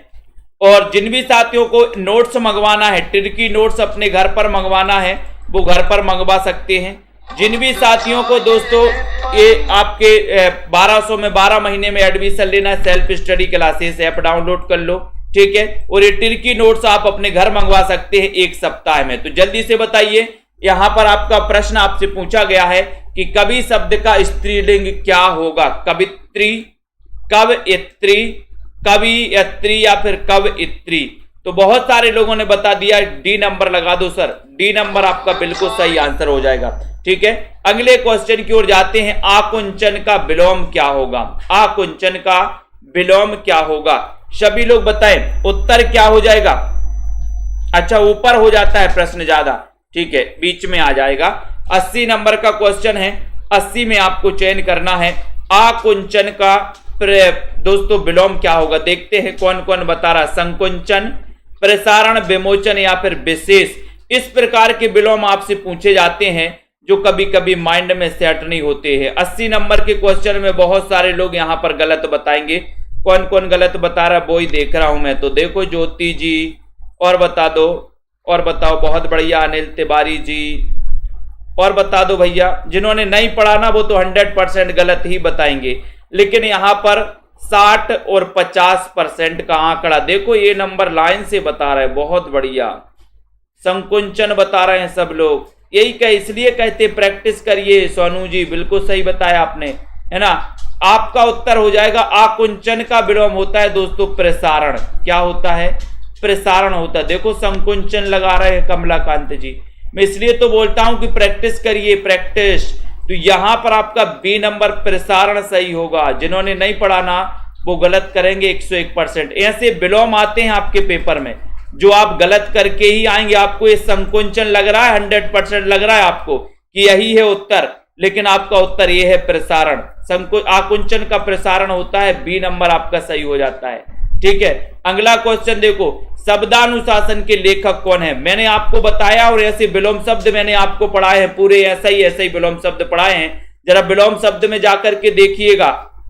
Speaker 1: और जिन भी साथियों को नोट्स मंगवाना है, टिर्की नोट्स अपने घर पर मंगवाना है, वो घर पर मंगवा सकते हैं। जिन भी साथियों को दोस्तों ये आपके 1200 में 12 महीने में एडमिशन लेना है, self study classes app download कर लो, ठीक है। और ये टिर्की नोट्स आप अपने घर मंगवा सकते हैं 1 सप्ताह में। तो जल्दी से बताइए, यहां पर आपका प्रश्न आपसे पूछा गया है कि कवि शब्द का स्त्रीलिंग क्या होगा, कवित्री, कवयित्री, कवियत्री या फिर कवयित्री। तो बहुत सारे लोगों ने बता दिया, डी नंबर लगा दो सर, डी नंबर आपका बिल्कुल सही आंसर हो जाएगा। ठीक है, अगले क्वेश्चन की ओर जाते हैं। आकुंचन का विलोम क्या होगा, आकुंचन का विलोम क्या होगा, सभी लोग बताएं उत्तर क्या हो जाएगा। अच्छा, ऊपर हो जाता है प्रश्न ज्यादा, ठीक है, बीच में आ जाएगा। 80 नंबर का क्वेश्चन है, 80 में आपको चयन करना है। आकुंचन का दोस्तों विलोम क्या होगा, देखते हैं कौन कौन बता रहा। संकुंचन, प्रसारण, विमोचन या फिर विशेष, इस प्रकार के विलोम आपसे पूछे जाते हैं जो कभी कभी माइंड में सेट नहीं होते हैं। 80 नंबर के क्वेश्चन में बहुत सारे लोग यहां पर गलत बताएंगे। कौन कौन गलत बता रहा है वो ही देख रहा हूं मैं। तो देखो, ज्योति जी और बता दो, और बताओ, बहुत बढ़िया, अनिल तिवारी जी और बता दो भैया। जिन्होंने नहीं पढ़ा ना वो तो 100% गलत ही बताएंगे, लेकिन यहां पर 60 और 50% का आंकड़ा देखो, ये नंबर लाइन से बता रहे हैं, बहुत बढ़िया। संकुंचन बता रहे हैं सब लोग, यही कह, इसलिए कहते प्रैक्टिस करिए। सोनू जी बिल्कुल सही बताया आपने, है ना। आपका उत्तर हो जाएगा आकुंचन का विलोम होता है दोस्तों प्रसारण। क्या होता है, प्रसारण होता है। देखो संकुंचन लगा रहे हैं कमलाकांत जी, मैं इसलिए तो बोलता हूं कि प्रैक्टिस करिए, प्रैक्टिस। तो यहां पर आपका बी नंबर प्रसारण सही होगा। जिन्होंने नहीं पढ़ा ना वो गलत करेंगे 101%। ऐसे विलोम आते हैं आपके पेपर में, जो आप गलत करके ही आएंगे। आपको ये संकुंचन लग रहा है, 100% लग रहा है आपको कि यही है उत्तर, लेकिन आपका उत्तर ये है प्रसारण। आकुंचन का प्रसारण होता है, बी नंबर आपका सही हो जाता है। ठीक है, अगला क्वेश्चन देखो, शब्दानुशासन के लेखक कौन है? मैंने आपको बताया और ऐसे विलोम शब्द मैंने आपको पढ़ाए हैं, पूरे ऐसा ही विलोम शब्द पढ़ाए हैं। जरा विलोम शब्द में जाकर के देखिएगा,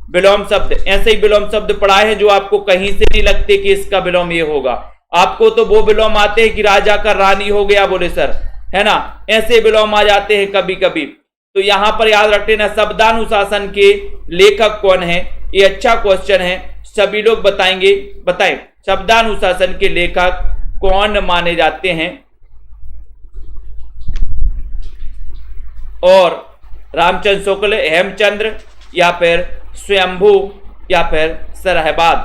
Speaker 1: विलोम शब्द ऐसे ही विलोम शब्द पढ़ाए हैं जो आपको कहीं से नहीं लगते कि इसका विलोम ये होगा। आपको तो वो विलोम आते हैं कि राजा का रानी हो गया, बोले सर, है ना, ऐसे विलोम आ जाते हैं कभी कभी। तो यहां पर याद रखते ना, शब्दानुशासन के लेखक कौन है? ये अच्छा क्वेश्चन है, सभी लोग बताएंगे, बताएं शब्दानुशासन के लेखक कौन माने जाते हैं? और रामचंद्र शुक्ल, हेमचंद्र, या फिर स्वयंभू, या फिर सरहबाद।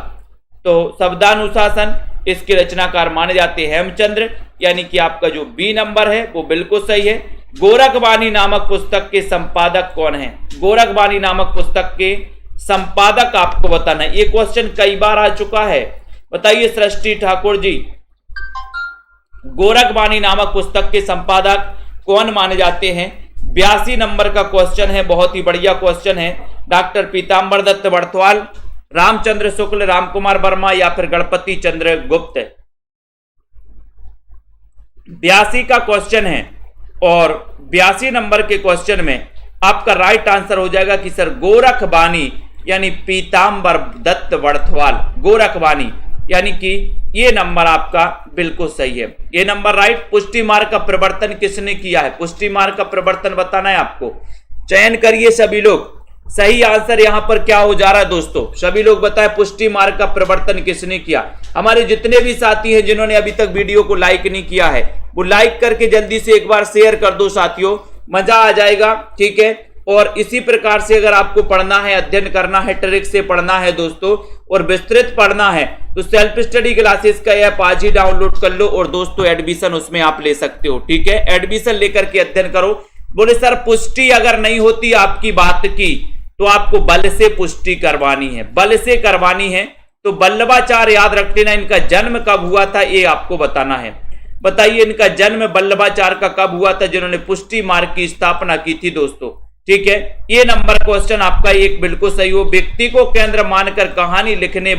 Speaker 1: तो शब्दानुशासन इसके रचनाकार माने जाते हैं हेमचंद्र, यानी कि आपका जो बी नंबर है वो बिल्कुल सही है। गोरखबानी नामक पुस्तक के संपादक कौन है? गोरखबानी नामक पुस्तक के संपादक आपको बताना है। ये क्वेश्चन कई बार आ चुका है, बताइए सृष्टि ठाकुर जी, गोरखबानी नामक पुस्तक के संपादक कौन माने जाते हैं? 82 नंबर का क्वेश्चन है, बहुत ही बढ़िया क्वेश्चन है। डॉक्टर पीताम्बर दत्त बड़थवाल, रामचंद्र शुक्ल, रामकुमार वर्मा, या फिर गणपति चंद्र गुप्त। 82 का क्वेश्चन है और 82 नंबर के क्वेश्चन में आपका राइट आंसर हो जाएगा कि सर गोरखबानी, यानी पीताम्बर दत्त बड़थवाल, गोरखबानी, यानी कि ये नंबर आपका बिल्कुल सही है। ये नंबर राइट। पुष्टि मार्ग का प्रवर्तन किसने किया है? पुष्टि मार्ग का प्रवर्तन बताना है आपको। चयन करिए सभी लोग। सही आंसर यहां पर क्या हो जा रहा है दोस्तों? सभी लोग बताएं पुष्टि मार्ग का प्रवर्तन किसने किया? हमारे जितने भी साथी हैं जिन्होंने अभी तक वीडियो को लाइक नहीं किया है, वो लाइक करके जल्दी से एक बार शेयर कर दो साथियों, मजा आ जाएगा। ठीक है, और इसी प्रकार से अगर आपको पढ़ना है, अध्ययन करना है, ट्रिक से पढ़ना है दोस्तों, और विस्तृत पढ़ना है, तो सेल्फ स्टडी क्लासेस का ऐप आज ही डाउनलोड कर लो और दोस्तों एडमिशन उसमें आप ले सकते हो। ठीक है, एडमिशन लेकर के अध्ययन करो। बोले सर पुष्टि अगर नहीं होती आपकी बात की तो आपको बल से पुष्टि करवानी है, बल से करवानी है। तो वल्लभाचार्य याद रख लेना, इनका जन्म कब हुआ था ये आपको बताना है। बताइए इनका जन्म वल्लभाचार्य का कब हुआ था, जिन्होंने पुष्टि मार्ग की स्थापना की थी दोस्तों। ठीक है, ये नंबर क्वेश्चन आपका एक बिल्कुल सही हो। व्यक्ति को केंद्र मानकर कहानी लिखने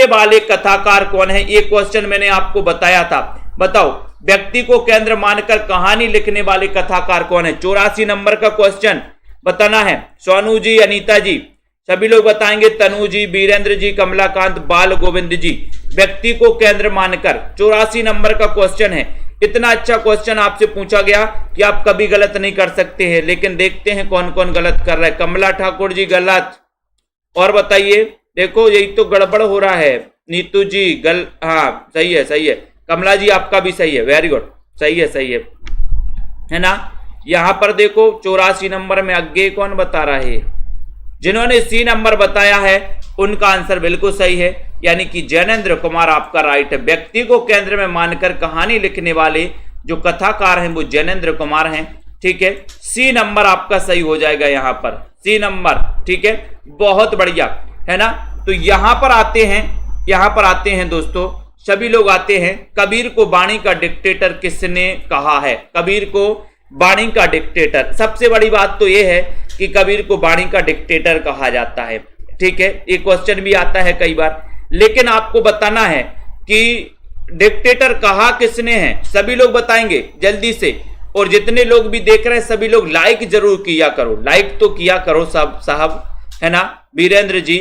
Speaker 1: वाले कथाकार कौन है? ये क्वेश्चन मैंने आपको बताया था। बताओ व्यक्ति को केंद्र मानकर कहानी लिखने वाले कथाकार कौन है? 84 नंबर का क्वेश्चन बताना है। सोनू जी, अनीता जी, सभी लोग बताएंगे। तनु जी, वीरेंद्र जी, कमलाकांत, बाल गोविंद जी। व्यक्ति को केंद्र मानकर 84 नंबर का क्वेश्चन है। इतना अच्छा क्वेश्चन आपसे पूछा गया कि आप कभी गलत नहीं कर सकते हैं, लेकिन देखते हैं कौन कौन गलत कर रहा है। कमला ठाकुर जी गलत, और बताइए, देखो यही तो गड़बड़ हो रहा है। नीतू जी हाँ सही है। कमला जी आपका भी सही है, वेरी गुड, सही है ना। यहां पर देखो 84 नंबर में आगे कौन बता रहा है? जिन्होंने सी नंबर बताया है उनका आंसर बिल्कुल सही है, यानी कि जैनेन्द्र कुमार आपका राइट है। व्यक्ति को केंद्र में मानकर कहानी लिखने वाले जो कथाकार हैं वो जैनेन्द्र कुमार हैं। ठीक है, सी नंबर आपका सही हो जाएगा यहां पर, सी नंबर। ठीक है, बहुत बढ़िया, है ना। तो यहां पर आते हैं दोस्तों, सभी लोग आते हैं। कबीर को वाणी का डिक्टेटर किसने कहा है? कबीर को वाणी का डिक्टेटर, सबसे बड़ी बात तो यह है कि कबीर को वाणी का डिक्टेटर कहा जाता है। ठीक है, ये क्वेश्चन भी आता है कई बार, लेकिन आपको बताना है कि डिक्टेटर कहा किसने है। सभी लोग बताएंगे जल्दी से, और जितने लोग भी देख रहे हैं सभी लोग लाइक जरूर किया करो, लाइक तो किया करो सब साहब, है ना। वीरेंद्र जी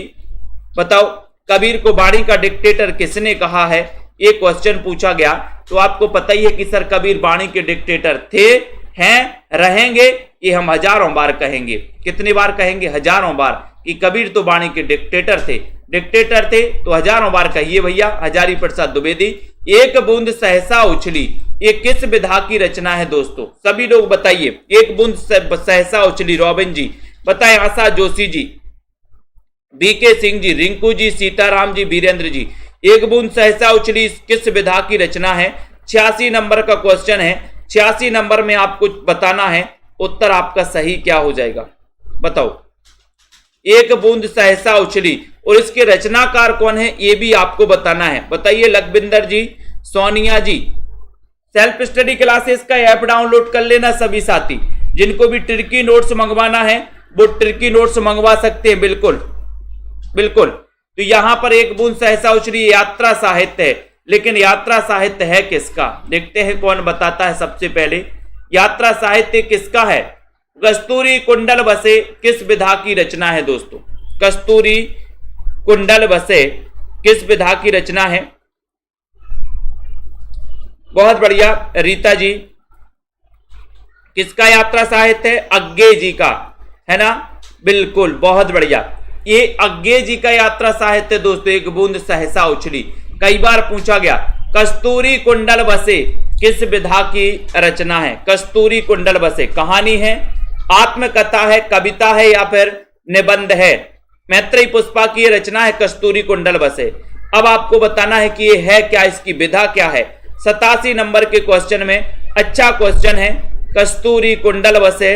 Speaker 1: बताओ कबीर को वाणी का डिक्टेटर किसने कहा है? ये क्वेश्चन पूछा गया, तो आपको पता ही है कि सर कबीर वाणी के डिक्टेटर थे, हैं, रहेंगे, ये हम हजारों बार कहेंगे। कितनी बार कहेंगे? हजारों बार, कि कबीर तो वाणी के डिक्टेटर थे, तो हजारों बार कहिए भैया। हजारी प्रसाद द्विवेदी, एक बूंद सहसा उछली, ये किस विधा की रचना है दोस्तों? सभी लोग बताइए। एक बूंद सहसा उछली, रॉबिन जी बताएं, आशा जोशी जी, बीके सिंह जी, रिंकू जी, सीताराम जी, वीरेंद्र जी। एक बूंद सहसा उछली किस विधा की रचना है? 86 नंबर का क्वेश्चन है। 86 नंबर में आपको बताना है उत्तर आपका सही क्या हो जाएगा, बताओ। एक बूंद सहसा उछली, और इसके रचनाकार कौन है ये भी आपको बताना है। बताइए लखविंदर जी, सोनिया जी। सेल्फ स्टडी क्लासेस का ऐप डाउनलोड कर लेना सभी साथी। जिनको भी ट्रिकी नोट्स मंगवाना है वो ट्रिकी नोट्स मंगवा सकते हैं, बिल्कुल बिल्कुल। तो यहां पर एक बूंद सहसा उछली यात्रा साहित्य है, लेकिन यात्रा साहित्य है किसका? देखते हैं कौन बताता है। सबसे पहले यात्रा साहित्य किसका है? कस्तूरी कुंडल बसे किस विधा की रचना है दोस्तों? कस्तूरी कुंडल बसे किस विधा की रचना है? बहुत बढ़िया रीता जी। किसका यात्रा साहित्य है? अज्ञे जी का, है ना? बिल्कुल, बहुत बढ़िया। ये अज्ञे जी का यात्रा साहित्य दोस्तों। एक बूंद सहसा उछली कई बार पूछा गया। कस्तूरी कुंडल बसे किस विधा की रचना है? कस्तूरी कुंडल बसे कहानी है, आत्मकथा है, कविता है या फिर निबंध है? मैत्रेयी पुष्पा की रचना है कस्तूरी कुंडल बसे। अब आपको बताना है कि ये है क्या, इसकी विधा क्या है। 87 नंबर के क्वेश्चन में अच्छा क्वेश्चन है। कस्तूरी कुंडल बसे,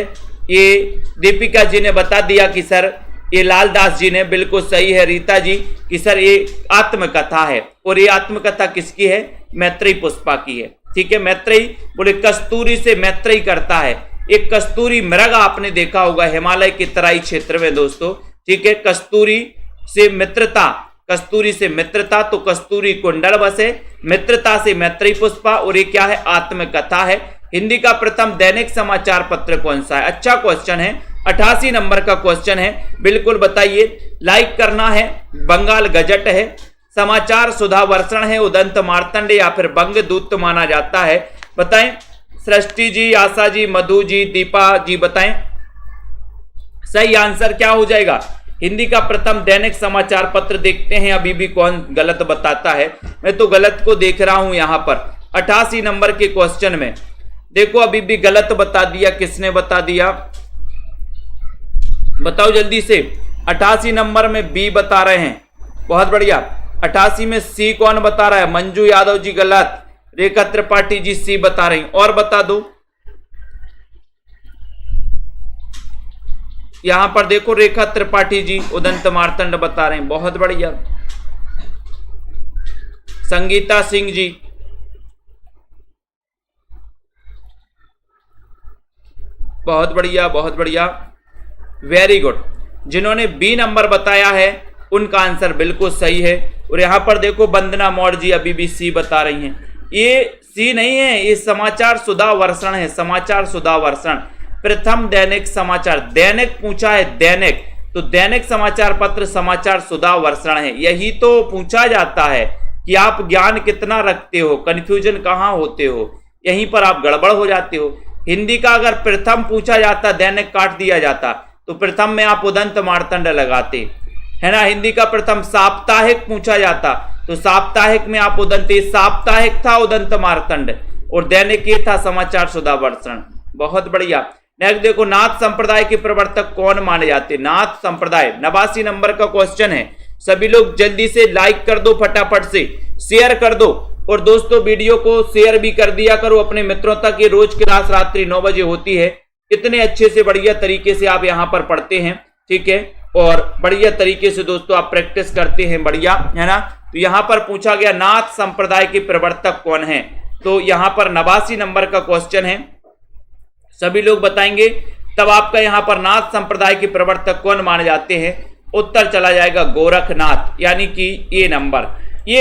Speaker 1: ये दीपिका जी ने बता दिया कि सर ये लालदास जी ने, बिल्कुल सही है रीता जी कि सर ये आत्मकथा है। और ये आत्मकथा किसकी है? मैत्रेयी पुष्पा की है। ठीक है, मैत्रेयी बोले कस्तूरी से मैत्रेयी करता है। एक कस्तूरी मृग आपने देखा होगा हिमालय के तराई क्षेत्र में दोस्तों। ठीक है, कस्तूरी से मित्रता, कस्तूरी से मित्रता, तो कस्तूरी कुंडल बसे, मित्रता से मैत्रेयी पुष्पा, और ये क्या है? आत्मकथा है। हिंदी का प्रथम दैनिक समाचार पत्र कौन सा है? अच्छा क्वेश्चन है, 88 नंबर का क्वेश्चन है, बिल्कुल बताइए। लाइक करना है। बंगाल गजट है, समाचार सुधा वर्षण है, उदंत मार्तंड या फिर बंगदूत माना जाता है? बताएं सृष्टि जी, आशा जी, मधु जी, दीपा जी, बताएं सही आंसर क्या हो जाएगा? हिंदी का प्रथम दैनिक समाचार पत्र। देखते हैं अभी भी कौन गलत बताता है। मैं तो गलत को देख रहा हूं यहां पर 88 नंबर के क्वेश्चन में। देखो अभी भी गलत बता दिया। किसने बता दिया बताओ जल्दी से। 88 नंबर में बी बता रहे हैं, बहुत बढ़िया। 88 में सी कौन बता रहा है? मंजू यादव जी गलत, रेखा त्रिपाठी जी सी बता रही। और बता दो, यहां पर देखो रेखा त्रिपाठी जी उदंत मार्तंड बता रहे हैं, बहुत बढ़िया। संगीता सिंह जी, बहुत बढ़िया बहुत बढ़िया, वेरी गुड। जिन्होंने बी नंबर बताया है उनका आंसर बिल्कुल सही है। और यहां पर देखो वंदना मौर्य जी अभी भी सी बता रही हैं। ये सी नहीं है, ये समाचार सुधा वर्षण है, समाचार सुधा वर्षण। प्रथम दैनिक समाचार, दैनिक पूछा है, दैनिक, तो दैनिक समाचार पत्र समाचार सुधा वर्षण है। यही तो पूछा जाता है कि आप ज्ञान कितना रखते हो, कंफ्यूजन कहां होते हो, यहीं पर आप गड़बड़ हो जाते हो। हिंदी का अगर प्रथम पूछा जाता, दैनिक काट दिया जाता, तो प्रथम में आप उदंत मार्तंड लगाते, है ना। हिंदी का प्रथम साप्ताहिक पूछा जाता तो साप्ताहिक में आप उदंत, साप्ताहिक था उदंत मार्तंड, और दैनिक ये था समाचार सुधा वर्षण। बहुत बढ़िया। नेक्स्ट देखो, नाथ संप्रदाय के प्रवर्तक कौन माने जाते? नाथ संप्रदाय 89 नंबर का क्वेश्चन है। सभी लोग जल्दी से लाइक कर दो, फटाफट से शेयर कर दो, और दोस्तों वीडियो को शेयर भी कर दिया करो अपने मित्रों तक। ये रोज क्लास रात्रि 9 बजे होती है। कितने अच्छे से बढ़िया तरीके से आप यहाँ पर पढ़ते हैं, ठीक है, और बढ़िया तरीके से दोस्तों आप प्रैक्टिस करते हैं, बढ़िया, है ना। तो यहाँ पर पूछा गया नाथ संप्रदाय के प्रवर्तक कौन है, तो यहाँ पर 89 नंबर का क्वेश्चन है। सभी लोग बताएंगे तब आपका यहाँ पर नाथ संप्रदाय के प्रवर्तक कौन माने जाते हैं। उत्तर चला जाएगा गोरखनाथ, यानी कि ये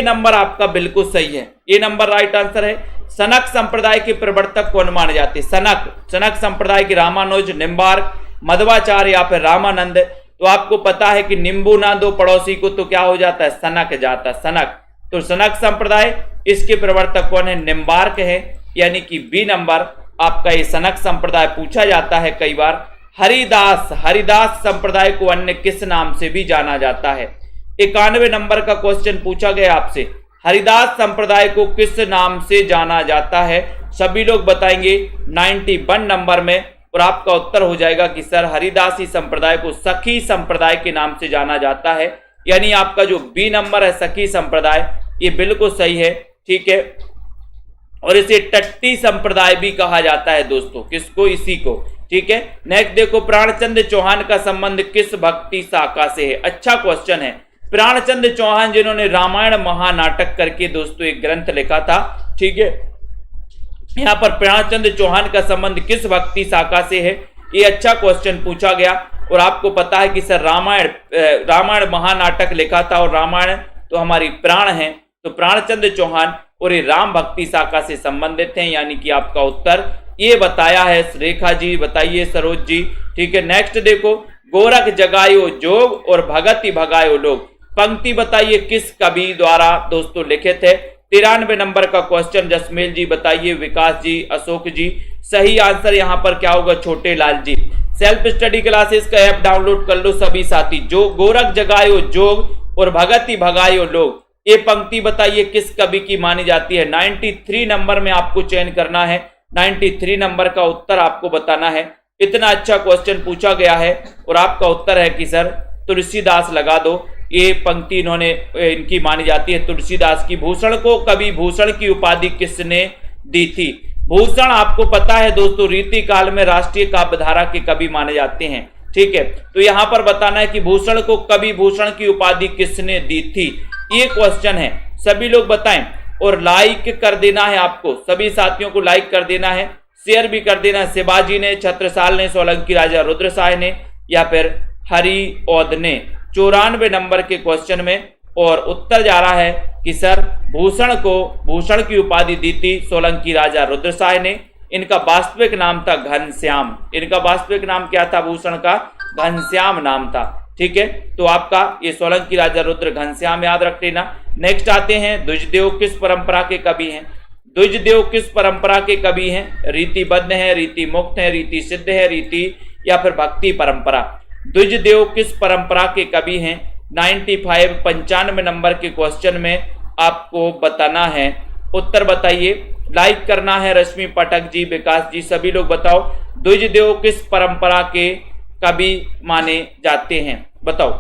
Speaker 1: नंबर आपका बिल्कुल सही है। ये नंबर राइट आंसर है। सनक संप्रदाय के प्रवर्तक कौन माने जाते? सनक संप्रदाय के रामानुज, निम्बार्क, मध्वाचार्य या फिर रामानंद। तो आपको पता है कि निम्बू ना दो पड़ोसी को तो क्या हो जाता है? सनक जाता, सनक। तो सनक संप्रदाय, इसके प्रवर्तक कौन है? निम्बार्क है, यानी कि बी नंबर आपका ये सनक संप्रदाय पूछा जाता है कई बार। हरिदास संप्रदाय को अन्य किस नाम से भी जाना जाता है? 91 नंबर का क्वेश्चन पूछा गया आपसे, हरिदास संप्रदाय को किस नाम से जाना जाता है? सभी लोग बताएंगे 91 नंबर में, और आपका उत्तर हो जाएगा कि सर हरिदासी संप्रदाय को सखी संप्रदाय के नाम से जाना जाता है, यानी आपका जो बी नंबर है सखी संप्रदाय, ये बिल्कुल सही है, ठीक है। और इसे टट्टी संप्रदाय भी कहा जाता है दोस्तों, किसको? इसी को, ठीक है। नेक्स्ट देखो, प्राणचंद्र चौहान का संबंध किस भक्ति शाखा से है? अच्छा क्वेश्चन है। प्राणचंद्र चौहान जिन्होंने रामायण महानाटक करके दोस्तों एक ग्रंथ लिखा था। ठीक है, यहां पर प्राणचंद्र चौहान का संबंध किस भक्ति शाखा से है, ये अच्छा क्वेश्चन पूछा गया। और आपको पता है कि सर रामायण महानाटक लिखा था और रामायण तो हमारी प्राण है, तो प्राणचंद्र चौहान और ये राम भक्ति शाखा से संबंधित हैं, यानी कि आपका उत्तर ये बताया है। रेखा जी बताइए, सरोज जी। ठीक है, नेक्स्ट देखो, गोरख जगायो जोग और भगति भगायो लोग, पंक्ति बताइए किस कवि द्वारा दोस्तों लिखित है। 93 नंबर का क्वेश्चन जसमेल जी बताइए, विकास जी, अशोक जी। सही आंसर यहां पर क्या होगा, छोटे Lal ji. Self study classes का ऐप डाउनलोड कर लो सभी साथी। जो गोरख जगायो जोग और भगति भगायो लोग, ये पंक्ति बताइए किस कवि की मानी जाती है। 93 नंबर में आपको चयन करना है, 93 नंबर का उत्तर आपको बताना है। इतना अच्छा क्वेश्चन पूछा गया है और आपका उत्तर है कि सर तुलसीदास लगा दो। ये पंक्ति इनकी मानी जाती है तुलसीदास की। भूषण को कवि भूषण की उपाधि किसने दी थी। भूषण आपको पता है दोस्तों रीति काल में राष्ट्रीय काव्यधारा के कवि माने जाते हैं। ठीक है, तो यहां पर बताना है कि भूषण को कवि भूषण की उपाधि किसने दी थी, ये क्वेश्चन है। सभी लोग बताएं और लाइक कर देना है आपको, सभी साथियों को लाइक कर देना है, शेयर भी कर देना है। शिवाजी ने, छत्रसाल ने, सोलंकी राजा रुद्रसाय ने या फिर हरि औध ने 94 नंबर के क्वेश्चन में। और उत्तर जा रहा है कि सर भूषण को भूषण की उपाधि दी थी सोलंकी राजा रुद्रसाय ने। इनका वास्तविक नाम था घनश्याम। इनका वास्तविक नाम क्या था, भूषण का घनश्याम नाम था। ठीक है, तो आपका ये सोलंकी राजा रुद्र घनश्याम याद रख लेना। नेक्स्ट आते हैं, द्विजदेव किस परंपरा के कवि हैं। द्विजदेव किस परंपरा के कवि हैं। रीतिबद्ध है, रीति मुक्त है, रीति सिद्ध है, रीति या फिर भक्ति परंपरा। द्विजदेव किस परंपरा के कवि हैं। 95 नंबर के क्वेश्चन में आपको बताना है। उत्तर बताइए, लाइक करना है। रश्मि पाठक जी, विकास जी, सभी लोग बताओ द्विजदेव किस परंपरा के कवि माने जाते हैं, बताओ।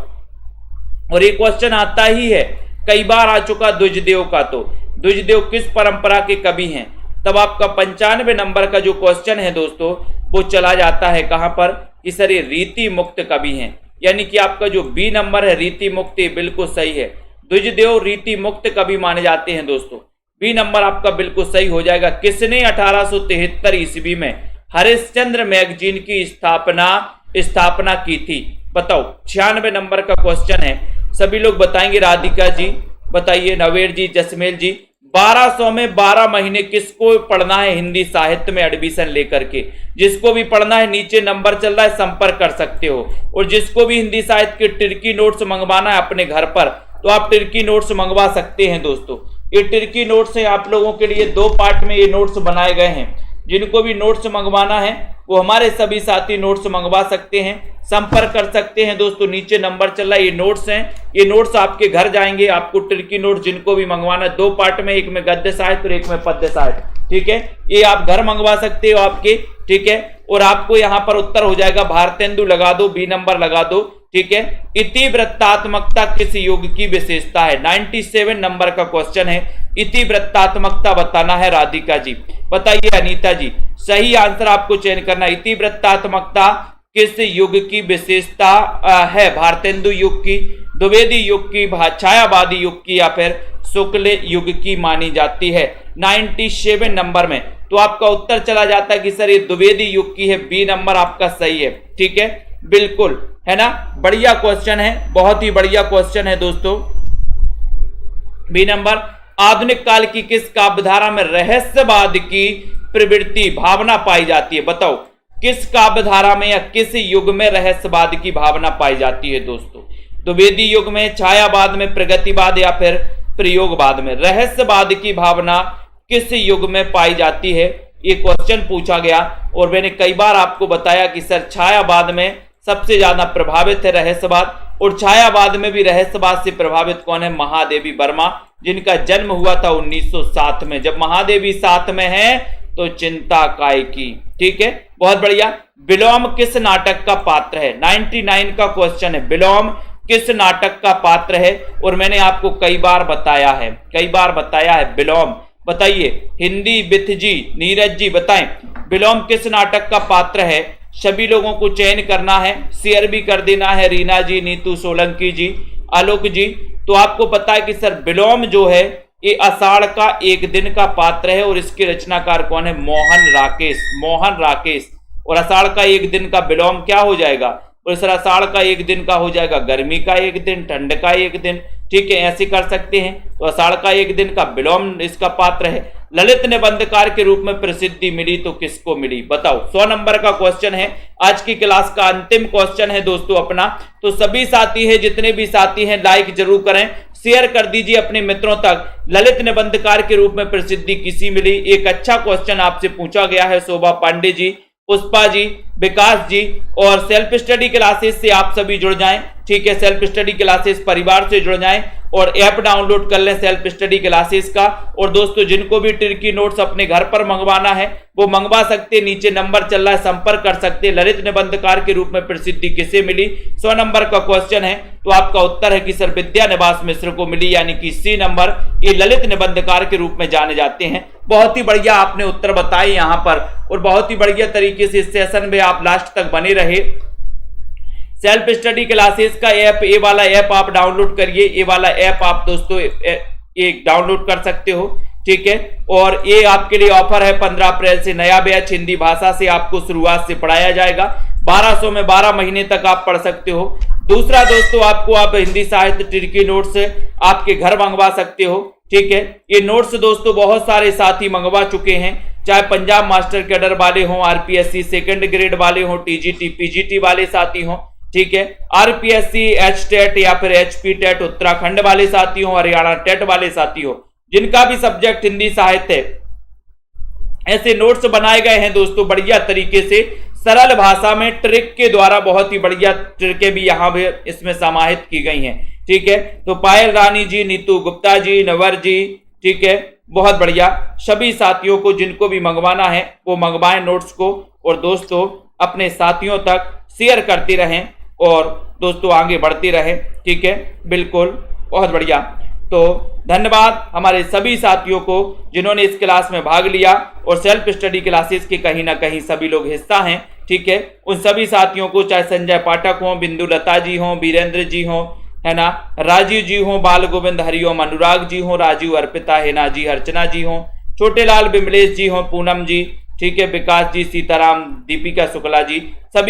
Speaker 1: और ये क्वेश्चन आता ही है, कई बार आ चुका द्विजदेव का। तो द्विजदेव किस परंपरा के कवि हैं, तब आपका 95 नंबर का जो क्वेश्चन है दोस्तों वो चला जाता है कहां पर, कि सर ये रीति मुक्त कवि हैं। यानी कि आपका जो बी नंबर है रीति मुक्त, बिल्कुल सही है। द्विजदेव रीति मुक्त कवि माने जाते हैं दोस्तों। बी नंबर आपका बिल्कुल सही हो जाएगा। किसने 1873 ईस्वी में हरिश्चंद्र मैगजीन की स्थापना की थी, बताओ। 96 नंबर का क्वेश्चन है, सभी लोग बताएंगे। राधिका जी बताइए, नवेर जी, जसमेल जी। 1200 में 12 महीने किसको पढ़ना है हिंदी साहित्य में एडमिशन लेकर के। जिसको भी पढ़ना है नीचे नंबर चल रहा है, संपर्क कर सकते हो। और जिसको भी हिंदी साहित्य के टिर्की नोट्स मंगवाना है अपने घर पर, तो आप टिर्की नोट्स मंगवा सकते हैं दोस्तों। ये टिर्की नोट्स है आप लोगों के लिए, 2 पार्ट में ये नोट्स बनाए गए हैं। जिनको भी नोट्स मंगवाना है वो हमारे सभी साथी नोट्स मंगवा सकते हैं, संपर्क कर सकते हैं दोस्तों। नीचे नंबर चल रहा है, ये नोट्स हैं। ये नोट्स आपके घर जाएंगे। आपको टिर्की नोट्स जिनको भी मंगवाना है, 2 पार्ट में, एक में गद्य साहित्य और एक में पद्य साहित्य। ठीक है, ये आप घर मंगवा सकते हो आपके। ठीक है, और आपको यहाँ पर उत्तर हो जाएगा भारतेंदु लगा दो, बी नंबर लगा दो। ठीक है, इतिवृत्तात्मकता किस युग की विशेषता है। 97 नंबर का क्वेश्चन है, इतिवृत्तात्मकता बताना है। राधिका जी बताइए, अनीता जी। सही आंसर आपको चयन करना। इतिवृत्तात्मकता किस युग की विशेषता है। भारतेंदु युग की, द्विवेदी युग की, छायावादी युग की या फिर शुक्ल युग की मानी जाती है 97 नंबर में। तो आपका उत्तर चला जाता है कि सर ये द्विवेदी युग की है, बी नंबर आपका सही है। ठीक है, बिल्कुल है ना, बढ़िया क्वेश्चन है, बहुत ही बढ़िया क्वेश्चन है दोस्तों। B number. आधुनिक काल की किस काव्यधारा में रहस्यवाद की प्रवृत्ति भावना पाई जाती है, बताओ। किस काव्यधारा में या किस युग में रहस्यवाद की भावना पाई जाती है दोस्तों। द्विवेदी युग में, छायावाद में, प्रगतिवाद या फिर प्रयोगवाद में रहस्यवाद की भावना किस युग में पाई जाती है, ये क्वेश्चन पूछा गया। और मैंने कई बार आपको बताया कि सर छायावाद में सबसे ज्यादा प्रभावित है रहस्यवाद। और छायावाद में भी रहस्यवाद से प्रभावित कौन है, महादेवी वर्मा, जिनका जन्म हुआ था 1907 में। जब महादेवी साथ में है तो चिंता काय की। ठीक है, बहुत बढ़िया। विलोम किस नाटक का पात्र है। 99 का क्वेश्चन है, विलोम किस नाटक का पात्र है। और मैंने आपको कई बार बताया है विलोम। बताइए, हिंदी विथ जी, नीरज जी बताएं, विलोम किस नाटक का पात्र है। सभी लोगों को चयन करना है, शेयर भी कर देना है। रीना जी, नीतू सोलंकी जी, आलोक जी, तो आपको पता है कि सर विलोम जो है ये आषाढ़ का एक दिन का पात्र है और इसके रचनाकार कौन है? मोहन राकेश। और आषाढ़ का एक दिन का विलोम क्या हो जाएगा? और सर आषाढ़ का एक दिन का हो जाएगा गर्मी का एक दिन, ठंड का एक दिन, ठीक है, ऐसे कर सकते हैं। तो आषाढ़ का एक दिन का विलोम इसका पात्र है। ललित निबंधकार के रूप में प्रसिद्धि मिली तो किसको मिली? बताओ। 100 नंबर का क्वेश्चन है, आज की क्लास का अंतिम क्वेश्चन है दोस्तों अपना। तो सभी साथी हैं, जितने भी साथी हैं लाइक जरूर करें, शेयर कर दीजिए अपने मित्रों तक। ललित निबंधकार के रूप में प्रसिद्धि किसी मिली? एक अच्छा क्वेश्चन आपसे पूछा गया है। शोभा पांडे जी, पुष्पा जी, विकास जी, और सेल्फ स्टडी क्लासेस से आप सभी जुड़ जाएं, ठीक है। सेल्फ स्टडी क्लासेस परिवार से जुड़ जाएं और ऐप डाउनलोड कर लें सेल्फ स्टडी क्लासेस का। और दोस्तों जिनको भी ट्रिकी नोट्स अपने घर पर मंगवाना है वो मंगवा सकते, नीचे नंबर चल रहा है, संपर्क कर सकते। ललित निबंधकार के रूप में प्रसिद्धि किसे मिली? 100 नंबर का क्वेश्चन है। तो आपका उत्तर है कि सर विद्यानिवास मिश्र को मिली, यानी कि सी नंबर। ये ललित निबंधकार के रूप में जाने जाते हैं। बहुत ही बढ़िया आपने उत्तर बताए यहाँ पर, और बहुत ही बढ़िया तरीके से इस सेशन में आप लास्ट तक बने रहे। सेल्फ स्टडी क्लासेस का ऐप, ये वाला ऐप आप डाउनलोड करिए। ये वाला ऐप आप दोस्तों ये डाउनलोड कर सकते हो, ठीक है। और ये आपके लिए ऑफर है, 15 अप्रैल से नया बैच हिंदी भाषा से आपको शुरुआत से पढ़ाया जाएगा। 1200 में 12 महीने तक आप पढ़ सकते हो। दूसरा दोस्तों, आपको आप हिंदी साहित्य ट्रिकी नोट्स आपके घर मंगवा सकते हो, ठीक है। ये नोट्स दोस्तों बहुत सारे साथी मंगवा चुके हैं, चाहे पंजाब मास्टर कैडर वाले हों, आरपीएससी सेकंड ग्रेड वाले हों, टीजीटी पीजीटी वाले साथी हों, ठीक है, आरपीएससी एच टेट या फिर एचपी टेट उत्तराखंड वाले साथी हो, हरियाणा टेट वाले साथी हो, जिनका भी सब्जेक्ट हिंदी साहित्य है, ऐसे नोट्स बनाए गए हैं दोस्तों बढ़िया तरीके से, सरल भाषा में ट्रिक के द्वारा। बहुत ही बढ़िया ट्रिकें भी यहाँ पे इसमें समाहित की गई हैं, ठीक है। तो पायल रानी जी, नीतू गुप्ता जी, नवर जी, ठीक है, बहुत बढ़िया। सभी साथियों को जिनको भी मंगवाना है वो मंगवाएं नोट्स को, और दोस्तों अपने साथियों तक शेयर करते रहें और दोस्तों आगे बढ़ते रहें, ठीक है, बिल्कुल, बहुत बढ़िया। तो धन्यवाद हमारे सभी साथियों को जिन्होंने इस क्लास में भाग लिया, और सेल्फ स्टडी क्लासेस के कहीं ना कहीं सभी लोग हिस्सा हैं, ठीक है। उन सभी साथियों को, चाहे संजय पाठक हो, बिंदु लता जी हो, वीरेंद्र जी हो, है ना, राजीव जी हो, बाल गोविंद हरिओम, अनुराग जी हो, राजीव, अर्पिता, हेना जी, अर्चना जी हो, छोटे लाल, बिमलेश जी हो, पूनम जी, ठीक है, विकास जी, सीताराम, दीपिका शुक्ला जी, सभी